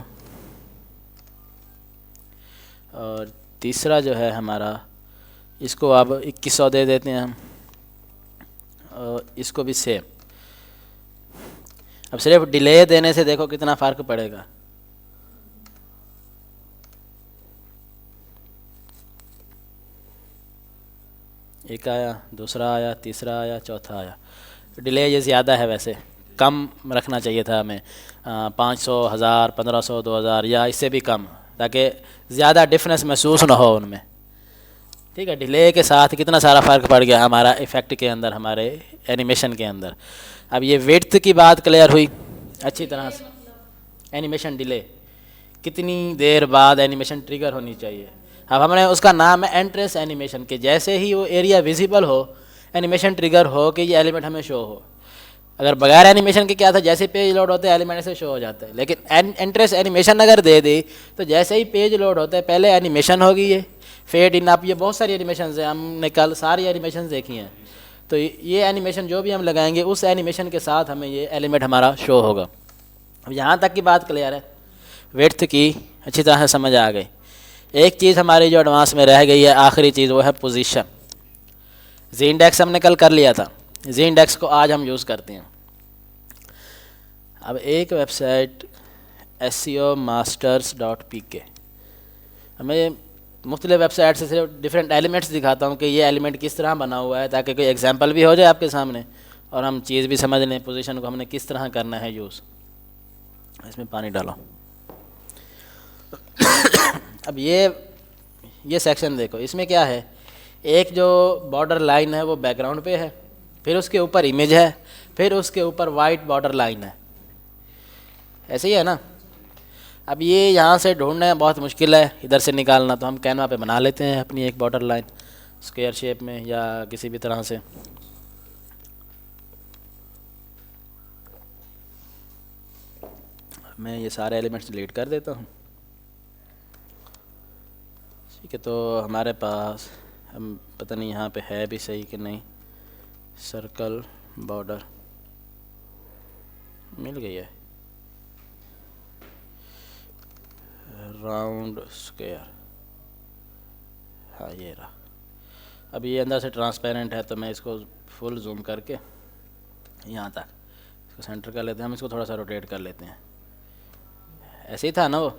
Speaker 1: और तीसरा जो है हमारा, इसको अब 2100 दे देते हैं हम, और इसको भी सेम। अब सिर्फ डिले देने से देखो कितना फ़र्क पड़ेगा। एक आया, दूसरा आया, तीसरा आया, चौथा आया। डिले ये ज़्यादा है, वैसे कम रखना चाहिए था हमें, 500, 1000, 1500, 2000 या इससे भी कम, ताकि ज़्यादा डिफरेंस महसूस ना हो उनमें। ठीक है, डिले के साथ कितना सारा फ़र्क पड़ गया हमारा इफ़ेक्ट के अंदर, हमारे एनिमेशन के अंदर। अब ये विड्थ की बात क्लियर हुई अच्छी तरह से। एनिमेशन डिले, कितनी देर बाद एनिमेशन ट्रिगर होनी चाहिए। अब हमने उसका नाम है एंट्रेंस एनिमेशन, के जैसे ही वो एरिया विजिबल हो, एनिमेशन ट्रिगर हो कि ये एलिमेंट हमें शो हो। अगर बगैर एनिमेशन के क्या था, जैसे पेज लोड होते हैं एलिमेंट से शो हो जाता है, लेकिन एंट्रेंस एनिमेशन अगर दे दी तो जैसे ही पेज लोड होता है पहले एनिमेशन होगी, ये फेड इन अप, ये बहुत सारी एनिमेशन है, हमने कल सारी एनिमेशन देखी हैं। तो ये एनिमेशन जो भी हम लगाएंगे उस एनिमेशन के साथ हमें ये एलिमेंट हमारा शो होगा। अब यहाँ तक की बात क्लियर है, विड्थ की अच्छी तरह से समझ आ गई। एक चीज़ हमारी जो एडवांस में रह गई है, आखिरी चीज़, वो है पोजीशन। जी इंडेक्स हमने कल कर लिया था, जी इंडेक्स को आज हम यूज़ करते हैं। अब एक वेबसाइट SEOmasters.pk, हमें मुख्तलिफ वेबसाइट से सिर्फ डिफरेंट एलिमेंट्स दिखाता हूँ कि ये एलिमेंट किस तरह बना हुआ है, ताकि कोई एग्जांपल भी हो जाए आपके सामने और हम चीज़ भी समझ लें पोजीशन को हमने किस तरह करना है यूज़। इसमें पानी डालो। अब ये सेक्शन देखो, इसमें क्या है, एक जो बॉर्डर लाइन है वो बैकग्राउंड पे है, फिर उसके ऊपर इमेज है, फिर उसके ऊपर वाइट बॉर्डर लाइन है, ऐसे ही है ना। अब ये यहाँ से ढूंढना बहुत मुश्किल है, इधर से निकालना, तो हम कैनवा पे बना लेते हैं अपनी एक बॉर्डर लाइन स्क्वायर शेप में या किसी भी तरह से। मैं ये सारे एलिमेंट्स डिलीट कर देता हूँ। ठीक है, तो हमारे पास हम पता नहीं यहाँ पे है भी सही कि नहीं, सर्कल बॉर्डर मिल गई है, राउंड स्क्वायर, हाँ ये रहा। अब ये अंदर से ट्रांसपेरेंट है, तो मैं इसको फुल जूम करके यहाँ तक इसको सेंटर कर लेते हैं। हम इसको थोड़ा सा रोटेट कर लेते हैं, ऐसे ही था ना वो।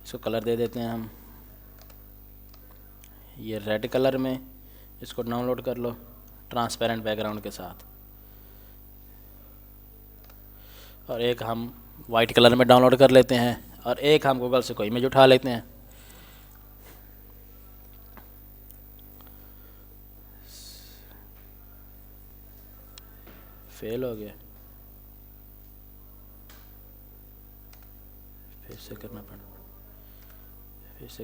Speaker 1: इसको कलर दे देते हैं हम, ये रेड कलर में, इसको डाउनलोड कर लो ट्रांसपेरेंट बैकग्राउंड के साथ। और एक हम वाइट कलर में डाउनलोड कर लेते हैं, और एक हम गूगल से कोई इमेज उठा लेते हैं। फेल हो गया, फिर से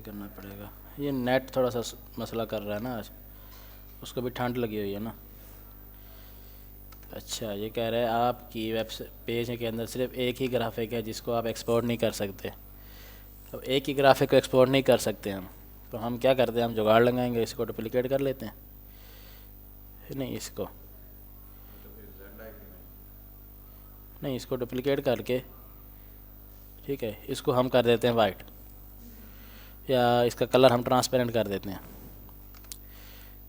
Speaker 1: करना पड़ेगा। ये नेट थोड़ा सा मसला कर रहा है ना आज, उसको भी ठंड लगी हुई है ना। अच्छा, ये कह रहा है आपकी वेब पेज के अंदर सिर्फ एक ही ग्राफिक है जिसको आप एक्सपोर्ट नहीं कर सकते। अब एक ही ग्राफिक को एक्सपोर्ट नहीं कर सकते हम, तो हम क्या करते हैं, हम जुगाड़ लगाएंगे, इसको डुप्लिकेट कर लेते हैं। नहीं, इसको डुप्लिकेट करके, ठीक है, इसको हम कर देते हैं वाइट, या इसका कलर हम ट्रांसपेरेंट कर देते हैं।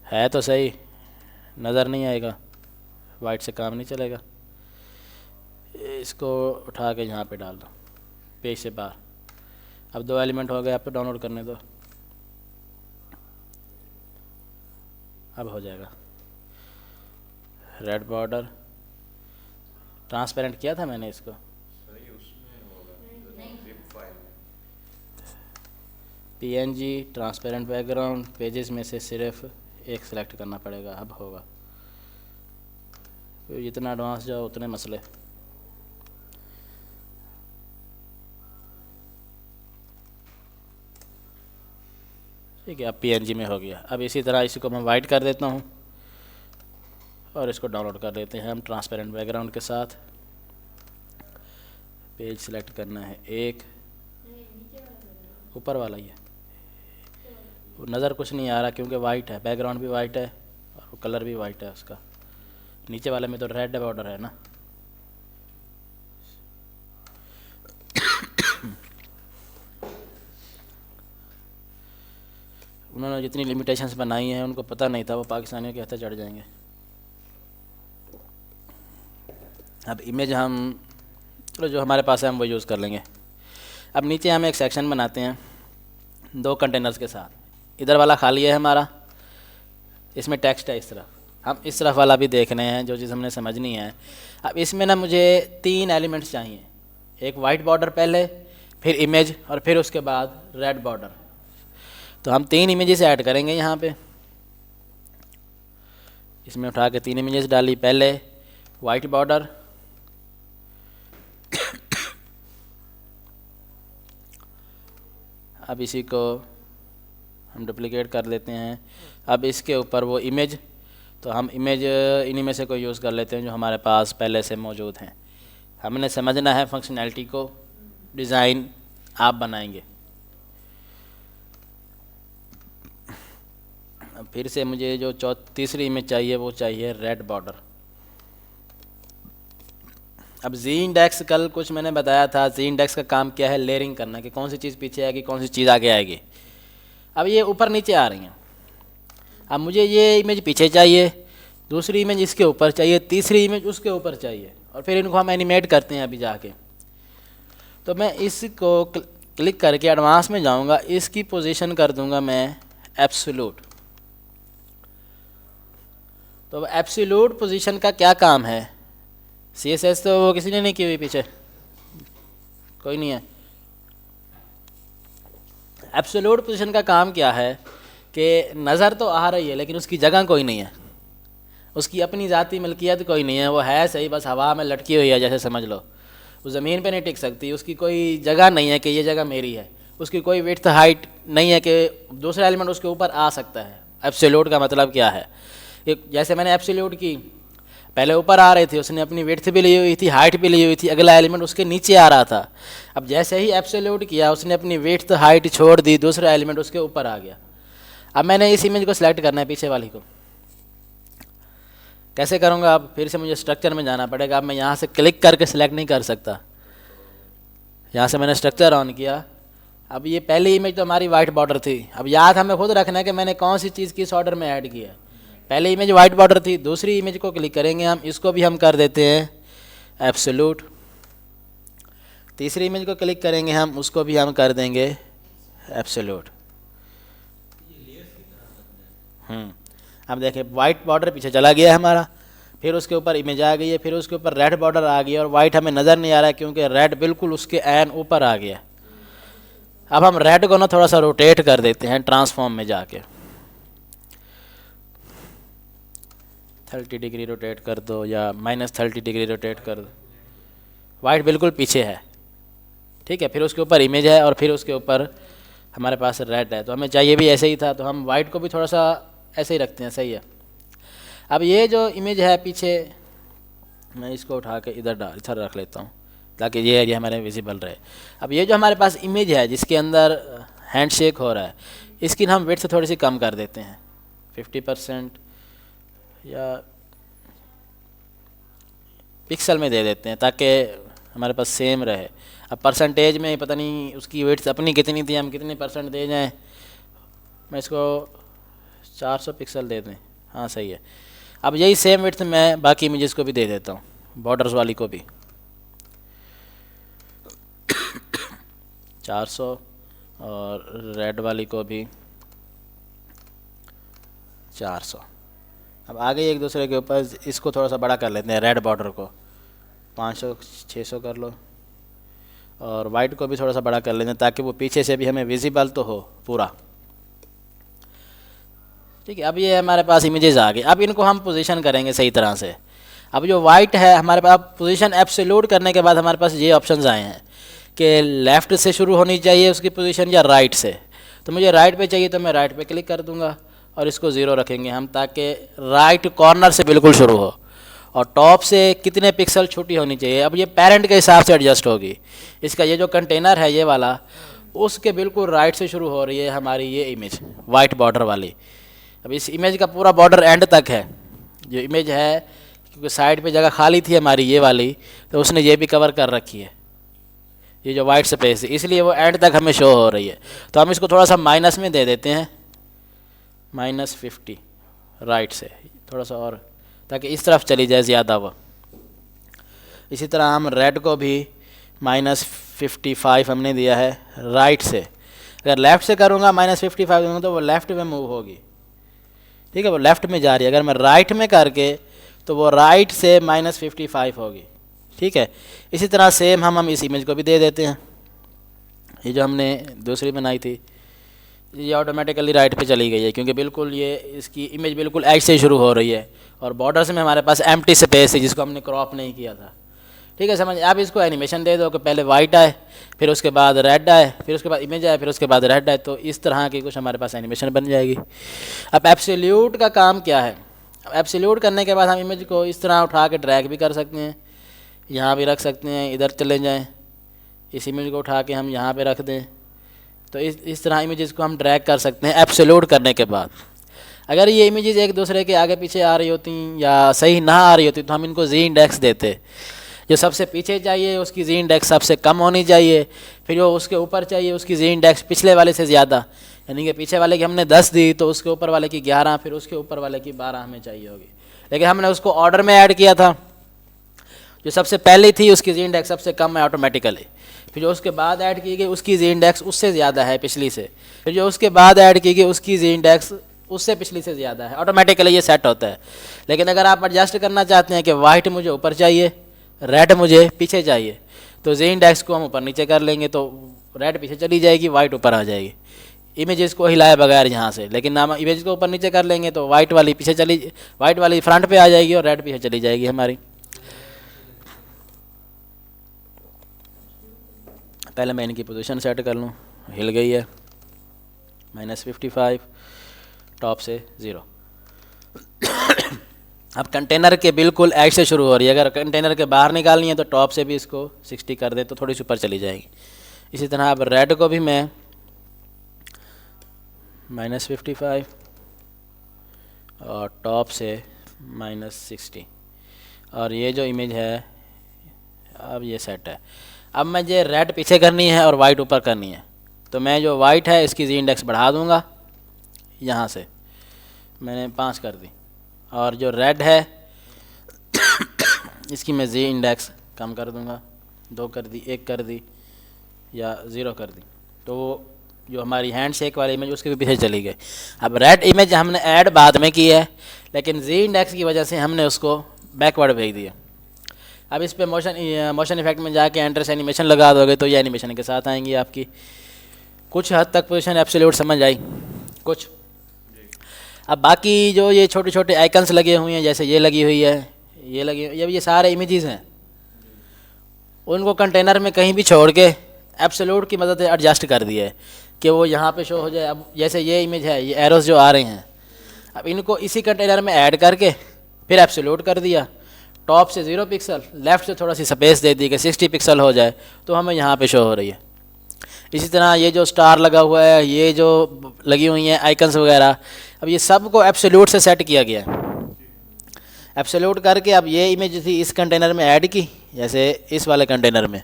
Speaker 1: है तो सही, नज़र नहीं आएगा, वाइट से काम नहीं चलेगा। इसको उठा के यहाँ पे डाल दो पेज से बाहर। अब 2 एलिमेंट हो गए, आप पे डाउनलोड करने दो, अब हो जाएगा। रेड बॉर्डर ट्रांसपेरेंट किया था मैंने इसको, PNG ट्रांसपेरेंट बैकग्राउंड, पेजेस में से सिर्फ एक सिलेक्ट करना पड़ेगा, अब होगा। तो जितना एडवांस जाओ उतने मसले। ठीक है, अब PNG में हो गया। अब इसी तरह इसी को मैं वाइट कर देता हूँ और इसको डाउनलोड कर लेते हैं हम ट्रांसपेरेंट बैकग्राउंड के साथ। पेज सिलेक्ट करना है, एक ऊपर वाला ही है, वो नज़र कुछ नहीं आ रहा क्योंकि वाइट है, बैकग्राउंड भी वाइट है और कलर भी वाइट है उसका। नीचे वाले में तो रेड बॉर्डर है ना। उन्होंने जितनी लिमिटेशंस बनाई हैं उनको पता नहीं था, वो पाकिस्तानियों के हथे चढ़ जाएंगे। अब इमेज हम, चलो जो हमारे पास है हम वो यूज़ कर लेंगे। अब नीचे हम एक सेक्शन बनाते हैं 2 कंटेनर्स के साथ। इधर वाला खाली है हमारा, इसमें टेक्स्ट है इस तरफ, हम इस तरफ वाला भी देखने हैं, जो चीज़ हमने समझनी है। अब इसमें ना मुझे 3 एलिमेंट्स चाहिए, एक वाइट बॉर्डर पहले, फिर इमेज, और फिर उसके बाद रेड बॉर्डर। तो हम 3 इमेजेस ऐड करेंगे यहाँ पे। इसमें उठा के 3 इमेजेस डाली, पहले वाइट बॉर्डर, अब इसी को हम डुप्लिकेट कर लेते हैं। अब इसके ऊपर वो इमेज, तो हम इमेज इन्हीं में से कोई यूज़ कर लेते हैं जो हमारे पास पहले से मौजूद हैं। हमने समझना है फंक्शनैलिटी को, डिज़ाइन आप बनाएंगे। अब फिर से मुझे जो तीसरी इमेज चाहिए वो चाहिए रेड बॉर्डर। अब जी इंडेक्स, कल कुछ मैंने बताया था, जी इंडेक्स का काम क्या है, लेयरिंग करना, कि कौन सी चीज़ पीछे आएगी, कौन सी चीज़ आगे आएगी। अब ये ऊपर नीचे आ रही हैं, अब मुझे ये इमेज पीछे चाहिए, दूसरी इमेज इसके ऊपर चाहिए, तीसरी इमेज उसके ऊपर चाहिए, और फिर इनको हम एनिमेट करते हैं अभी जाके। तो मैं इसको क्लिक करके एडवांस में जाऊंगा, इसकी पोजीशन कर दूंगा मैं एब्सोल्यूट। तो एब्सोल्यूट पोजीशन का क्या काम है, CSS तो वो किसी ने नहीं की हुई, पीछे कोई नहीं है। एब्सोल्यूट पोजीशन का काम क्या है कि नज़र तो आ रही है लेकिन उसकी जगह कोई नहीं है, उसकी अपनी ज़ाती मलकियत कोई नहीं है, वो है सही बस हवा में लटकी हुई है जैसे समझ लो। वो ज़मीन पे नहीं टिक सकती, उसकी कोई जगह नहीं है कि ये जगह मेरी है, उसकी कोई विड्थ हाइट नहीं है कि दूसरा एलिमेंट उसके ऊपर आ सकता है। एब्सोल्यूट का मतलब क्या है, जैसे मैंने एब्सोल्यूट की, पहले ऊपर आ रहे थे, उसने अपनी विड्थ भी ली हुई थी, हाइट भी ली हुई थी, अगला एलिमेंट उसके नीचे आ रहा था। अब जैसे ही एब्सोल्यूट किया, उसने अपनी विड्थ हाइट छोड़ दी, दूसरा एलिमेंट उसके ऊपर आ गया। अब मैंने इस इमेज को सिलेक्ट करना है, पीछे वाली को। कैसे करूँगा? अब फिर से मुझे स्ट्रक्चर में जाना पड़ेगा। अब मैं यहाँ से क्लिक करके सिलेक्ट नहीं कर सकता। यहाँ से मैंने स्ट्रक्चर ऑन किया। अब ये पहली इमेज तो हमारी वाइट बॉर्डर थी। अब याद हमें खुद रखना है कि मैंने कौन सी चीज़ किस ऑर्डर में ऐड की है। पहली इमेज वाइट बॉर्डर थी, दूसरी इमेज को क्लिक करेंगे हम, इसको भी हम कर देते हैं एब्सोल्यूट। तीसरी इमेज को क्लिक करेंगे हम, उसको भी हम कर देंगे एब्सोल्यूट। अब देखें वाइट बॉर्डर पीछे चला गया है हमारा, फिर उसके ऊपर इमेज आ गई है, फिर उसके ऊपर रेड बॉर्डर आ गई है, और वाइट हमें नज़र नहीं आ रहा है क्योंकि रेड बिल्कुल उसके एन ऊपर आ गया। अब हम रेड को ना थोड़ा सा रोटेट कर देते हैं ट्रांसफॉर्म में जाके, 30 डिग्री रोटेट कर दो या -30 डिग्री रोटेट कर दो। वाइट बिल्कुल पीछे है, ठीक है। फिर उसके ऊपर इमेज है और फिर उसके ऊपर हमारे पास रेड है, तो हमें चाहिए भी ऐसे ही था, तो हम वाइट को भी थोड़ा सा ऐसे ही रखते हैं, सही है। अब ये जो इमेज है पीछे, मैं इसको उठा के इधर रख लेता हूँ ताकि ये एरिया हमारे विजिबल रहे। अब ये जो हमारे पास इमेज है जिसके अंदर हैंडशेक हो रहा है, इसकी हम विड्थ थोड़ी सी कम कर देते हैं, 50% या पिक्सल में दे देते हैं ताकि हमारे पास सेम रहे। अब परसेंटेज में पता नहीं उसकी विड्थ अपनी कितनी थी, हम कितने % दे जाएं। मैं इसको 400 पिक्सल दे दें, हाँ सही है। अब यही सेम विड्थ मैं बाकी इमेजेस को भी दे देता हूँ, बॉर्डर्स वाली को भी 400 और रेड वाली को भी 400। अब आ गई एक दूसरे के ऊपर, इसको थोड़ा सा बड़ा कर लेते हैं, रेड बॉर्डर को 500-600 कर लो, और वाइट को भी थोड़ा सा बड़ा कर लेते हैं ताकि वो पीछे से भी हमें विजिबल तो हो पूरा, ठीक है। अब ये हमारे पास इमेजेस आ गए। अब इनको हम पोजीशन करेंगे सही तरह से। अब जो वाइट है हमारे पास, पोजीशन एब्सोल्यूट करने के बाद हमारे पास ये ऑप्शंस आए हैं कि लेफ़्ट से शुरू होनी चाहिए उसकी पोजीशन या राइट से। तो मुझे राइट पे चाहिए तो मैं राइट पे क्लिक कर दूंगा और इसको 0 रखेंगे हम, ताकि राइट कॉर्नर से बिल्कुल शुरू हो, और टॉप से कितने पिक्सल छोटी होनी चाहिए। अब ये पेरेंट के हिसाब से एडजस्ट होगी। इसका ये जो कंटेनर है ये वाला, उसके बिल्कुल राइट से शुरू हो रही है हमारी ये इमेज वाइट बॉर्डर वाली। अब इस इमेज का पूरा बॉर्डर एंड तक है जो इमेज है, क्योंकि साइड पे जगह खाली थी हमारी ये वाली, तो उसने ये भी कवर कर रखी है, ये जो वाइट स्पेस है, इसलिए वो एंड तक हमें शो हो रही है। तो हम इसको थोड़ा सा माइनस में दे देते हैं, -50 राइट से थोड़ा सा, और ताकि इस तरफ चली जाए ज़्यादा वो। इसी तरह हम रेड को भी -55 हमने दिया है राइट से। अगर लेफ़्ट से करूँगा -55 दूँगा तो वो लेफ़्ट में मूव होगी, ठीक है, वो लेफ़्ट में जा रही है। अगर मैं राइट में करके तो वो राइट से -55 होगी, ठीक है। इसी तरह सेम हम इस इमेज को भी दे देते हैं। ये जो हमने दूसरी बनाई थी ये ऑटोमेटिकली राइट पे चली गई है, क्योंकि बिल्कुल ये इसकी इमेज बिल्कुल एज से शुरू हो रही है, और बॉर्डर्स में हमारे पास एम्प्टी स्पेस है जिसको हमने क्रॉप नहीं किया था, ठीक है, समझ। आप इसको एनिमेशन दे दो कि पहले वाइट आए, फिर उसके बाद रेड आए, फिर उसके बाद इमेज आए, फिर उसके बाद रेड आए, तो इस तरह की कुछ हमारे पास एनिमेशन बन जाएगी। अब एब्सोल्यूट का काम क्या है? अब एब्सोल्यूट करने के बाद हम इमेज को इस तरह उठा के ड्रैग भी कर सकते हैं, यहाँ भी रख सकते हैं, इधर चले जाएँ, इस इमेज को उठा के हम यहाँ पे रख दें, तो इस तरह इमेजेस को हम ड्रैग कर सकते हैं एब्सोल्यूट करने के बाद। अगर ये इमेजेस एक दूसरे के आगे पीछे आ रही होती या सही ना आ रही होती तो हम इनको जी इंडेक्स देते। जो सबसे पीछे चाहिए उसकी जी इंडेक्स सबसे कम होनी चाहिए, फिर जो उसके ऊपर चाहिए उसकी जी इंडेक्स पिछले वाले से ज़्यादा, यानी कि पीछे वाले की हमने 10 दी तो उसके ऊपर वाले की 11, फिर उसके ऊपर वाले की 12 हमें चाहिए होगी। लेकिन हमने उसको ऑर्डर में ऐड किया था, जो सबसे पहले थी उसकी जी इंडेक्स सबसे कम है ऑटोमेटिकली, फिर जो उसके बाद ऐड की गई उसकी जी इंडेक्स उससे ज़्यादा है पिछली से, फिर जो उसके बाद ऐड की गई उसकी जी इंडेक्स उससे पिछली से ज़्यादा है, ऑटोमेटिकली ये सेट होता है। लेकिन अगर आप एडजस्ट करना चाहते हैं कि वाइट मुझे ऊपर चाहिए, रेड मुझे पीछे चाहिए, तो जी इंडेक्स को हम ऊपर नीचे कर लेंगे, तो रेड पीछे चली जाएगी, वाइट ऊपर आ जाएगी, इमेजेस को हिलाए बगैर यहाँ से। लेकिन हम इमेज को ऊपर नीचे कर लेंगे तो वाइट वाली पीछे वाइट वाली फ्रंट पे आ जाएगी और रेड पीछे चली जाएगी हमारी। पहले मैं इनकी पोजीशन सेट कर लूँ, हिल गई है, -55, टॉप से 0। अब कंटेनर के बिल्कुल एज से शुरू हो रही है, अगर कंटेनर के बाहर निकालनी है तो टॉप से भी इसको 60 कर दें तो थोड़ी सी ऊपर चली जाएगी। इसी तरह अब रेड को भी मैं -55 और टॉप से -60, और ये जो इमेज है अब ये सेट है। अब मुझे रेड पीछे करनी है और वाइट ऊपर करनी है, तो मैं जो वाइट है इसकी जी इंडेक्स बढ़ा दूंगा, यहाँ से मैंने 5 कर दी, और जो रेड है इसकी मैं जी इंडेक्स कम कर दूंगा, 2 कर दी, 1 कर दी या 0 कर दी, तो जो हमारी हैंड शेक वाली इमेज उसके भी पीछे चली गई। अब रेड इमेज हमने ऐड बाद में की है, लेकिन जी इंडेक्स की वजह से हमने उसको बैकवर्ड भेज दिया। अब इस पे मोशन इफेक्ट में जाके एंट्रेस एनिमेशन लगा दोगे तो ये एनिमेशन के साथ आएंगी आपकी। कुछ हद तक पोजीशन एब्सोल्यूट समझ आई कुछ। अब बाकी जो ये छोटे छोटे आइकन्स लगे हुए हैं, जैसे ये लगी हुई है, ये लगी हुई है, ये सारे इमेजेस हैं, उनको कंटेनर में कहीं भी छोड़ के एब्सोल्यूट की मदद से एडजस्ट कर दिया है कि वो यहाँ पे शो हो जाए। अब जैसे ये इमेज है, ये एरोस जो आ रहे हैं, अब इनको इसी कंटेनर में ऐड करके फिर एब्सोल्यूट कर दिया, टॉप से 0 पिक्सल, लेफ़्ट से थोड़ा सी स्पेस दे दी कि 60 पिक्सल हो जाए, तो हमें यहाँ पे शो हो रही है। इसी तरह ये जो स्टार लगा हुआ है, ये जो लगी हुई हैं आइकन्स वगैरह, अब ये सब को एब्सोल्यूट से सेट किया गया है। एब्सोल्यूट करके अब ये इमेज थी इस कंटेनर में ऐड की, जैसे इस वाले कंटेनर में,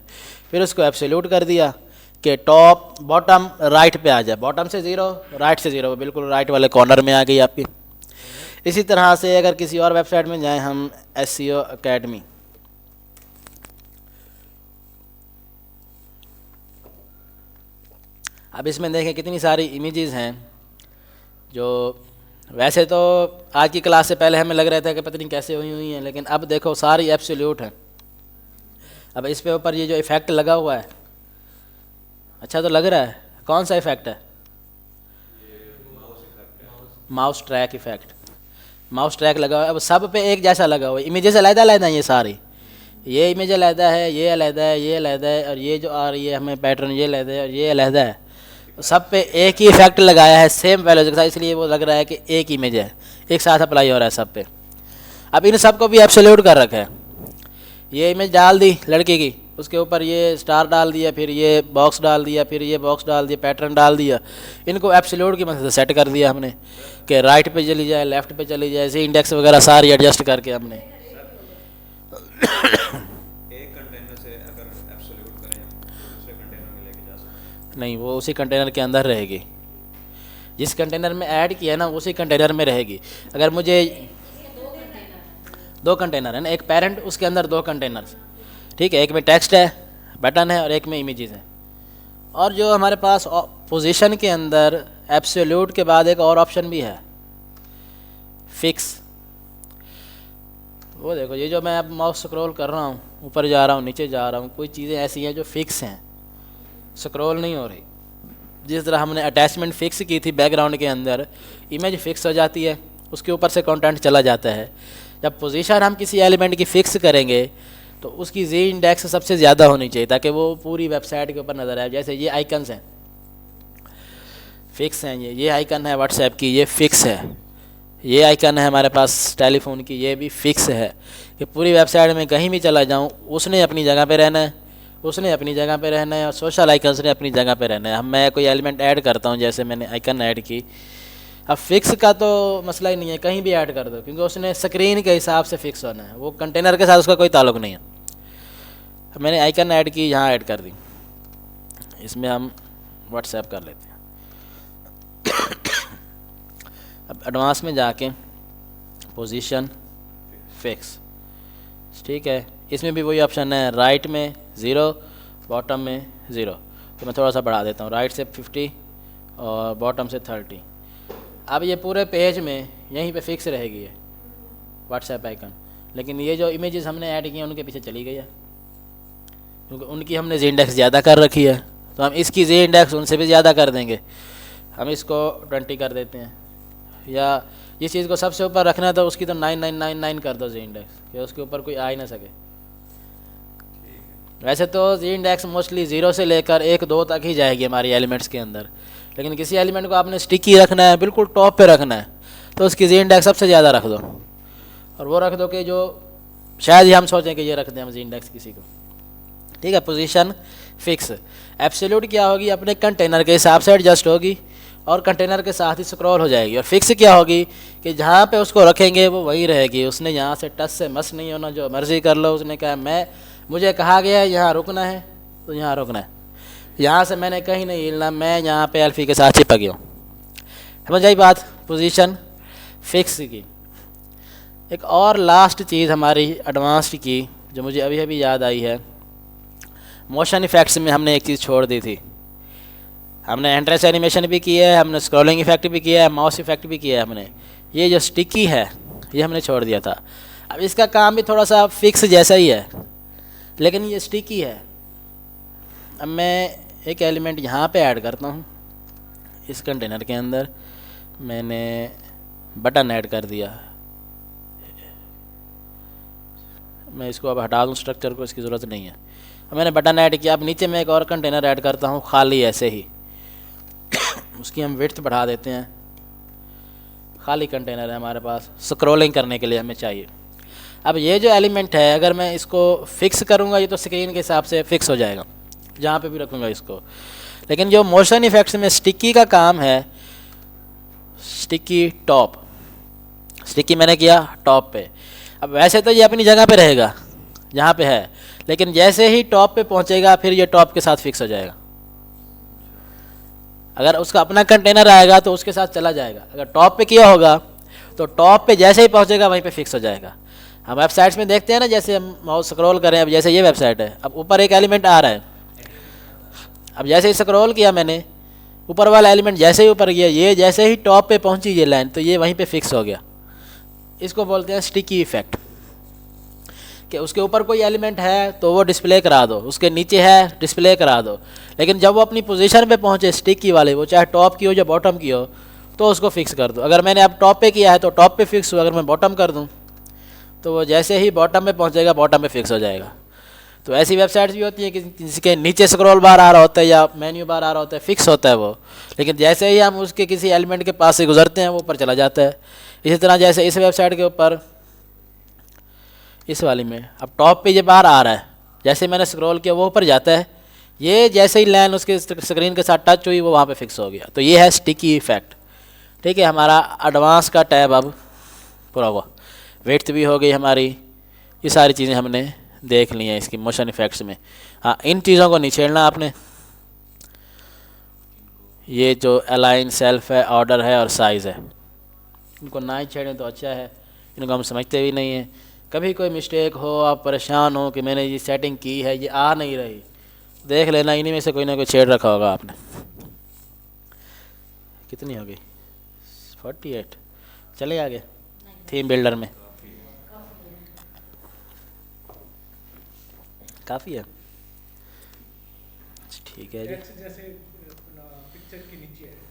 Speaker 1: फिर उसको एब्सोल्यूट कर दिया कि टॉप बॉटम राइट पे आ जाए, बॉटम से 0 राइट से 0, बिल्कुल राइट वाले कॉर्नर में आ गई आपकी। इसी तरह से अगर किसी और वेबसाइट में जाएं हम, SEO Academy, अब इसमें देखें कितनी सारी इमेजेस हैं जो वैसे तो आज की क्लास से पहले हमें लग रहा था कि पता नहीं कैसे हुई हैं, लेकिन अब देखो सारी एब्सोल्यूट हैं। अब इस पे ऊपर ये जो इफ़ेक्ट लगा हुआ है, अच्छा तो लग रहा है, कौन सा इफ़ेक्ट है? Mouse track effect, mouse track लगा हुआ है। अब सब पे एक जैसा लगा हुआ है, इमेजेस अलग-अलग हैं ये सारी, ये इमेज अलहदा है, ये अलहदा है, ये अलहदा है, और ये जो आ रही है हमें पैटर्न ये अलहदा है और ये अलहदा है। सब पे एक ही इफेक्ट लगाया है सेम वैल्यूज के साथ, इसलिए वो लग रहा है कि एक इमेज है, एक साथ अप्लाई हो रहा है सब पे। अब इन सब को भी एब्सोल्यूट कर रखा है। ये इमेज डाल दी लड़के की, उसके ऊपर ये स्टार डाल दिया, फिर ये बॉक्स डाल दिया, फिर ये बॉक्स डाल दिया, पैटर्न डाल दिया, इनको एब्सोल्यूट की मदद से सेट कर दिया हमने कि राइट पे चली जाए, लेफ़्ट पे चली जाए, ऐसे इंडेक्स वगैरह सारी एडजस्ट करके हमने।
Speaker 2: एक कंटेनर से अगर एब्सोल्यूट करें तो दूसरे कंटेनर में लेके जा सकते
Speaker 1: नहीं, वो उसी कंटेनर के अंदर रहेगी, जिस कंटेनर में ऐड किया ना उसी कंटेनर में रहेगी। अगर मुझे 2 कंटेनर है ना, एक पेरेंट, उसके अंदर 2 कंटेनर्स, ठीक है, एक में टेक्स्ट है, बटन है, और एक में इमेजेस हैं। और जो हमारे पास पोजीशन के अंदर एब्सोल्यूट के बाद एक और ऑप्शन भी है, फिक्स। वो देखो, ये जो मैं अब माउस स्क्रॉल कर रहा हूँ, ऊपर जा रहा हूँ, नीचे जा रहा हूँ, कोई चीज़ें ऐसी हैं जो फिक्स हैं, स्क्रॉल नहीं हो रही। जिस तरह हमने अटैचमेंट फिक्स की थी बैकग्राउंड के अंदर, इमेज फिक्स हो जाती है, उसके ऊपर से कंटेंट चला जाता है। जब पोजीशन हम किसी एलिमेंट की फ़िक्स करेंगे तो उसकी जी इंडेक्स सबसे ज़्यादा होनी चाहिए ताकि वो पूरी वेबसाइट के ऊपर नज़र आए। जैसे ये आइकन्स हैं, फिक्स हैं, ये आइकन है व्हाट्सएप की, ये फ़िक्स है, ये आइकन है हमारे पास टेलीफोन की, ये भी फ़िक्स है कि पूरी वेबसाइट में कहीं भी चला जाऊँ उसने अपनी जगह पे रहना है, उसने अपनी जगह पे रहना है, और सोशल आइकन्स ने अपनी जगह पे रहना है। हम मैं कोई एलिमेंट ऐड करता हूँ, जैसे मैंने आइकन ऐड की, अब फिक्स का तो मसला ही नहीं है, कहीं भी ऐड कर दो, क्योंकि उसने स्क्रीन के हिसाब से फिक्स होना है, वो कंटेनर के साथ उसका कोई ताल्लुक नहीं है। मैंने आइकन ऐड की, यहाँ ऐड कर दी, इसमें हम व्हाट्सएप कर लेते हैं। अब एडवांस में जाके पोजीशन फिक्स, ठीक है, इसमें भी वही ऑप्शन है, राइट में 0, बॉटम में 0। तो मैं थोड़ा सा बढ़ा देता हूँ, राइट से 50 और बॉटम से 30। अब ये पूरे पेज में यहीं पे फिक्स रहेगी ये व्हाट्सएप आइकन, लेकिन ये जो इमेजेस हमने ऐड की हैं उनके पीछे चली गई है, क्योंकि उनकी हमने जी इंडेक्स ज़्यादा कर रखी है। तो हम इसकी जी इंडेक्स उनसे भी ज़्यादा कर देंगे, हम इसको 20 कर देते हैं, या इस चीज़ को सबसे ऊपर रखना है तो उसकी तो 9999 कर दो जी इंडेक्स, कि उसके ऊपर कोई आ ही ना सके। वैसे तो जी इंडेक्स मोस्टली 0 से लेकर 1 2 तक ही जाएगी हमारी एलिमेंट्स के अंदर, लेकिन किसी एलिमेंट को आपने स्टिकी रखना है, बिल्कुल टॉप पे रखना है, तो उसकी जी इंडेक्स सबसे ज़्यादा रख दो, और वो रख दो कि जो शायद ही हम सोचें कि ये रख दें हम जी इंडेक्स किसी को। ठीक है, पोजीशन फिक्स। एब्सोल्यूट क्या होगी, अपने कंटेनर के हिसाब से एडजस्ट होगी और कंटेनर के साथ ही स्क्रॉल हो जाएगी। और फिक्स क्या होगी कि जहाँ पे उसको रखेंगे वो वहीं रहेगी, उसने यहाँ से टच से मस नहीं होना, जो मर्ज़ी कर लो। उसने कहा मुझे कहा गया है यहाँ रुकना है तो यहाँ रुकना है, यहाँ से मैंने कहीं नहीं हिलना, मैं यहाँ पे अल्फ़ी के साथ चिपक गया हूँ। समझ आई बात पोजीशन फिक्स की। एक और लास्ट चीज़ हमारी एडवांस्ड की जो मुझे अभी अभी याद आई है, मोशन इफ़ेक्ट्स में हमने एक चीज़ छोड़ दी थी। हमने एंट्रेंस एनिमेशन भी किया है, हमने स्क्रॉलिंग इफेक्ट भी किया है, माउस इफेक्ट भी किया है हमने। ये जो स्टिकी है ये हमने छोड़ दिया था। अब इसका काम भी थोड़ा सा फिक्स जैसा ही है, लेकिन ये स्टिकी है। अब मैं एक एलिमेंट यहाँ पे ऐड करता हूँ, इस कंटेनर के अंदर मैंने बटन ऐड कर दिया। मैं इसको अब हटा दूँ स्ट्रक्चर को, इसकी ज़रूरत नहीं है। अब मैंने बटन ऐड किया। अब नीचे मैं एक और कंटेनर ऐड करता हूँ खाली ऐसे ही, उसकी हम विड्थ बढ़ा देते हैं। खाली कंटेनर है हमारे पास, स्क्रॉलिंग करने के लिए हमें चाहिए। अब ये जो एलिमेंट है अगर मैं इसको फिक्स करूँगा ये तो स्क्रीन के हिसाब से फिक्स हो जाएगा जहाँ पे भी रखूँगा इसको, लेकिन जो मोशन इफेक्ट्स में स्टिकी का काम है, स्टिकी टॉप, स्टिकी मैंने किया टॉप पे। अब वैसे तो ये अपनी जगह पे रहेगा जहाँ पे है, लेकिन जैसे ही टॉप पे पहुँचेगा फिर ये टॉप के साथ फिक्स हो जाएगा। अगर उसका अपना कंटेनर आएगा तो उसके साथ चला जाएगा, अगर टॉप पे किया होगा तो टॉप पे जैसे ही पहुँचेगा वहीं पे फिक्स हो जाएगा। हम वेबसाइट्स में देखते हैं ना, जैसे हम माउस स्क्रॉल करें, अब जैसे ये वेबसाइट है, अब ऊपर एक एलिमेंट आ रहा है, अब जैसे ही स्क्रॉल किया मैंने, ऊपर वाला एलिमेंट जैसे ही ऊपर गया, ये जैसे ही टॉप पे पहुंची ये लाइन, तो ये वहीं पे फिक्स हो गया। इसको बोलते हैं स्टिकी इफेक्ट, कि उसके ऊपर कोई एलिमेंट है तो वो डिस्प्ले करा दो, उसके नीचे है डिस्प्ले करा दो, लेकिन जब वो अपनी पोजीशन पे पहुंचे स्टिकी वाले, वो चाहे टॉप की हो या बॉटम की हो, तो उसको फिक्स कर दो। अगर मैंने अब टॉप पे किया है तो टॉप पे फिक्स हुआ, अगर मैं बॉटम कर दूँ तो वो जैसे ही बॉटम पे पहुँचेगा बॉटम पे फिक्स हो जाएगा। तो ऐसी वेबसाइट्स भी होती हैं कि जिसके नीचे स्क्रॉल बार आ रहा होता है या मेन्यू बार आ रहा होता है, फिक्स होता है वो, लेकिन जैसे ही हम उसके किसी एलिमेंट के पास से गुजरते हैं वो ऊपर चला जाता है। इसी तरह जैसे इस वेबसाइट के ऊपर इस वाली में अब टॉप पे ये बार आ रहा है, जैसे मैंने स्क्रॉल किया वो ऊपर जाता है, ये जैसे ही लाइन उसके स्क्रीन के साथ टच हुई वो वहाँ पे फिक्स हो गया। तो ये है स्टिकी इफेक्ट। ठीक है, हमारा एडवांस का टैब अब पूरा हुआ, विड्थ भी हो गई हमारी, ये सारी चीज़ें हमने देख ली हैं इसकी मोशन इफेक्ट्स में। हाँ, इन चीज़ों को नहीं छेड़ना आपने, ये जो अलाइन, सेल्फ है, ऑर्डर है और साइज़ है, इनको ना ही छेड़ें तो अच्छा है, इनको हम समझते भी नहीं हैं। कभी कोई मिस्टेक हो, आप परेशान हो कि मैंने ये सेटिंग की है ये आ नहीं रही, देख लेना इन्हीं में से कोई ना कोई छेड़ रखा होगा आपने। कितनी हो गई? 48। चले आगे थीम बिल्डर में, काफ़ी है। ठीक है जी,
Speaker 3: जैसे पिक्चर के नीचे है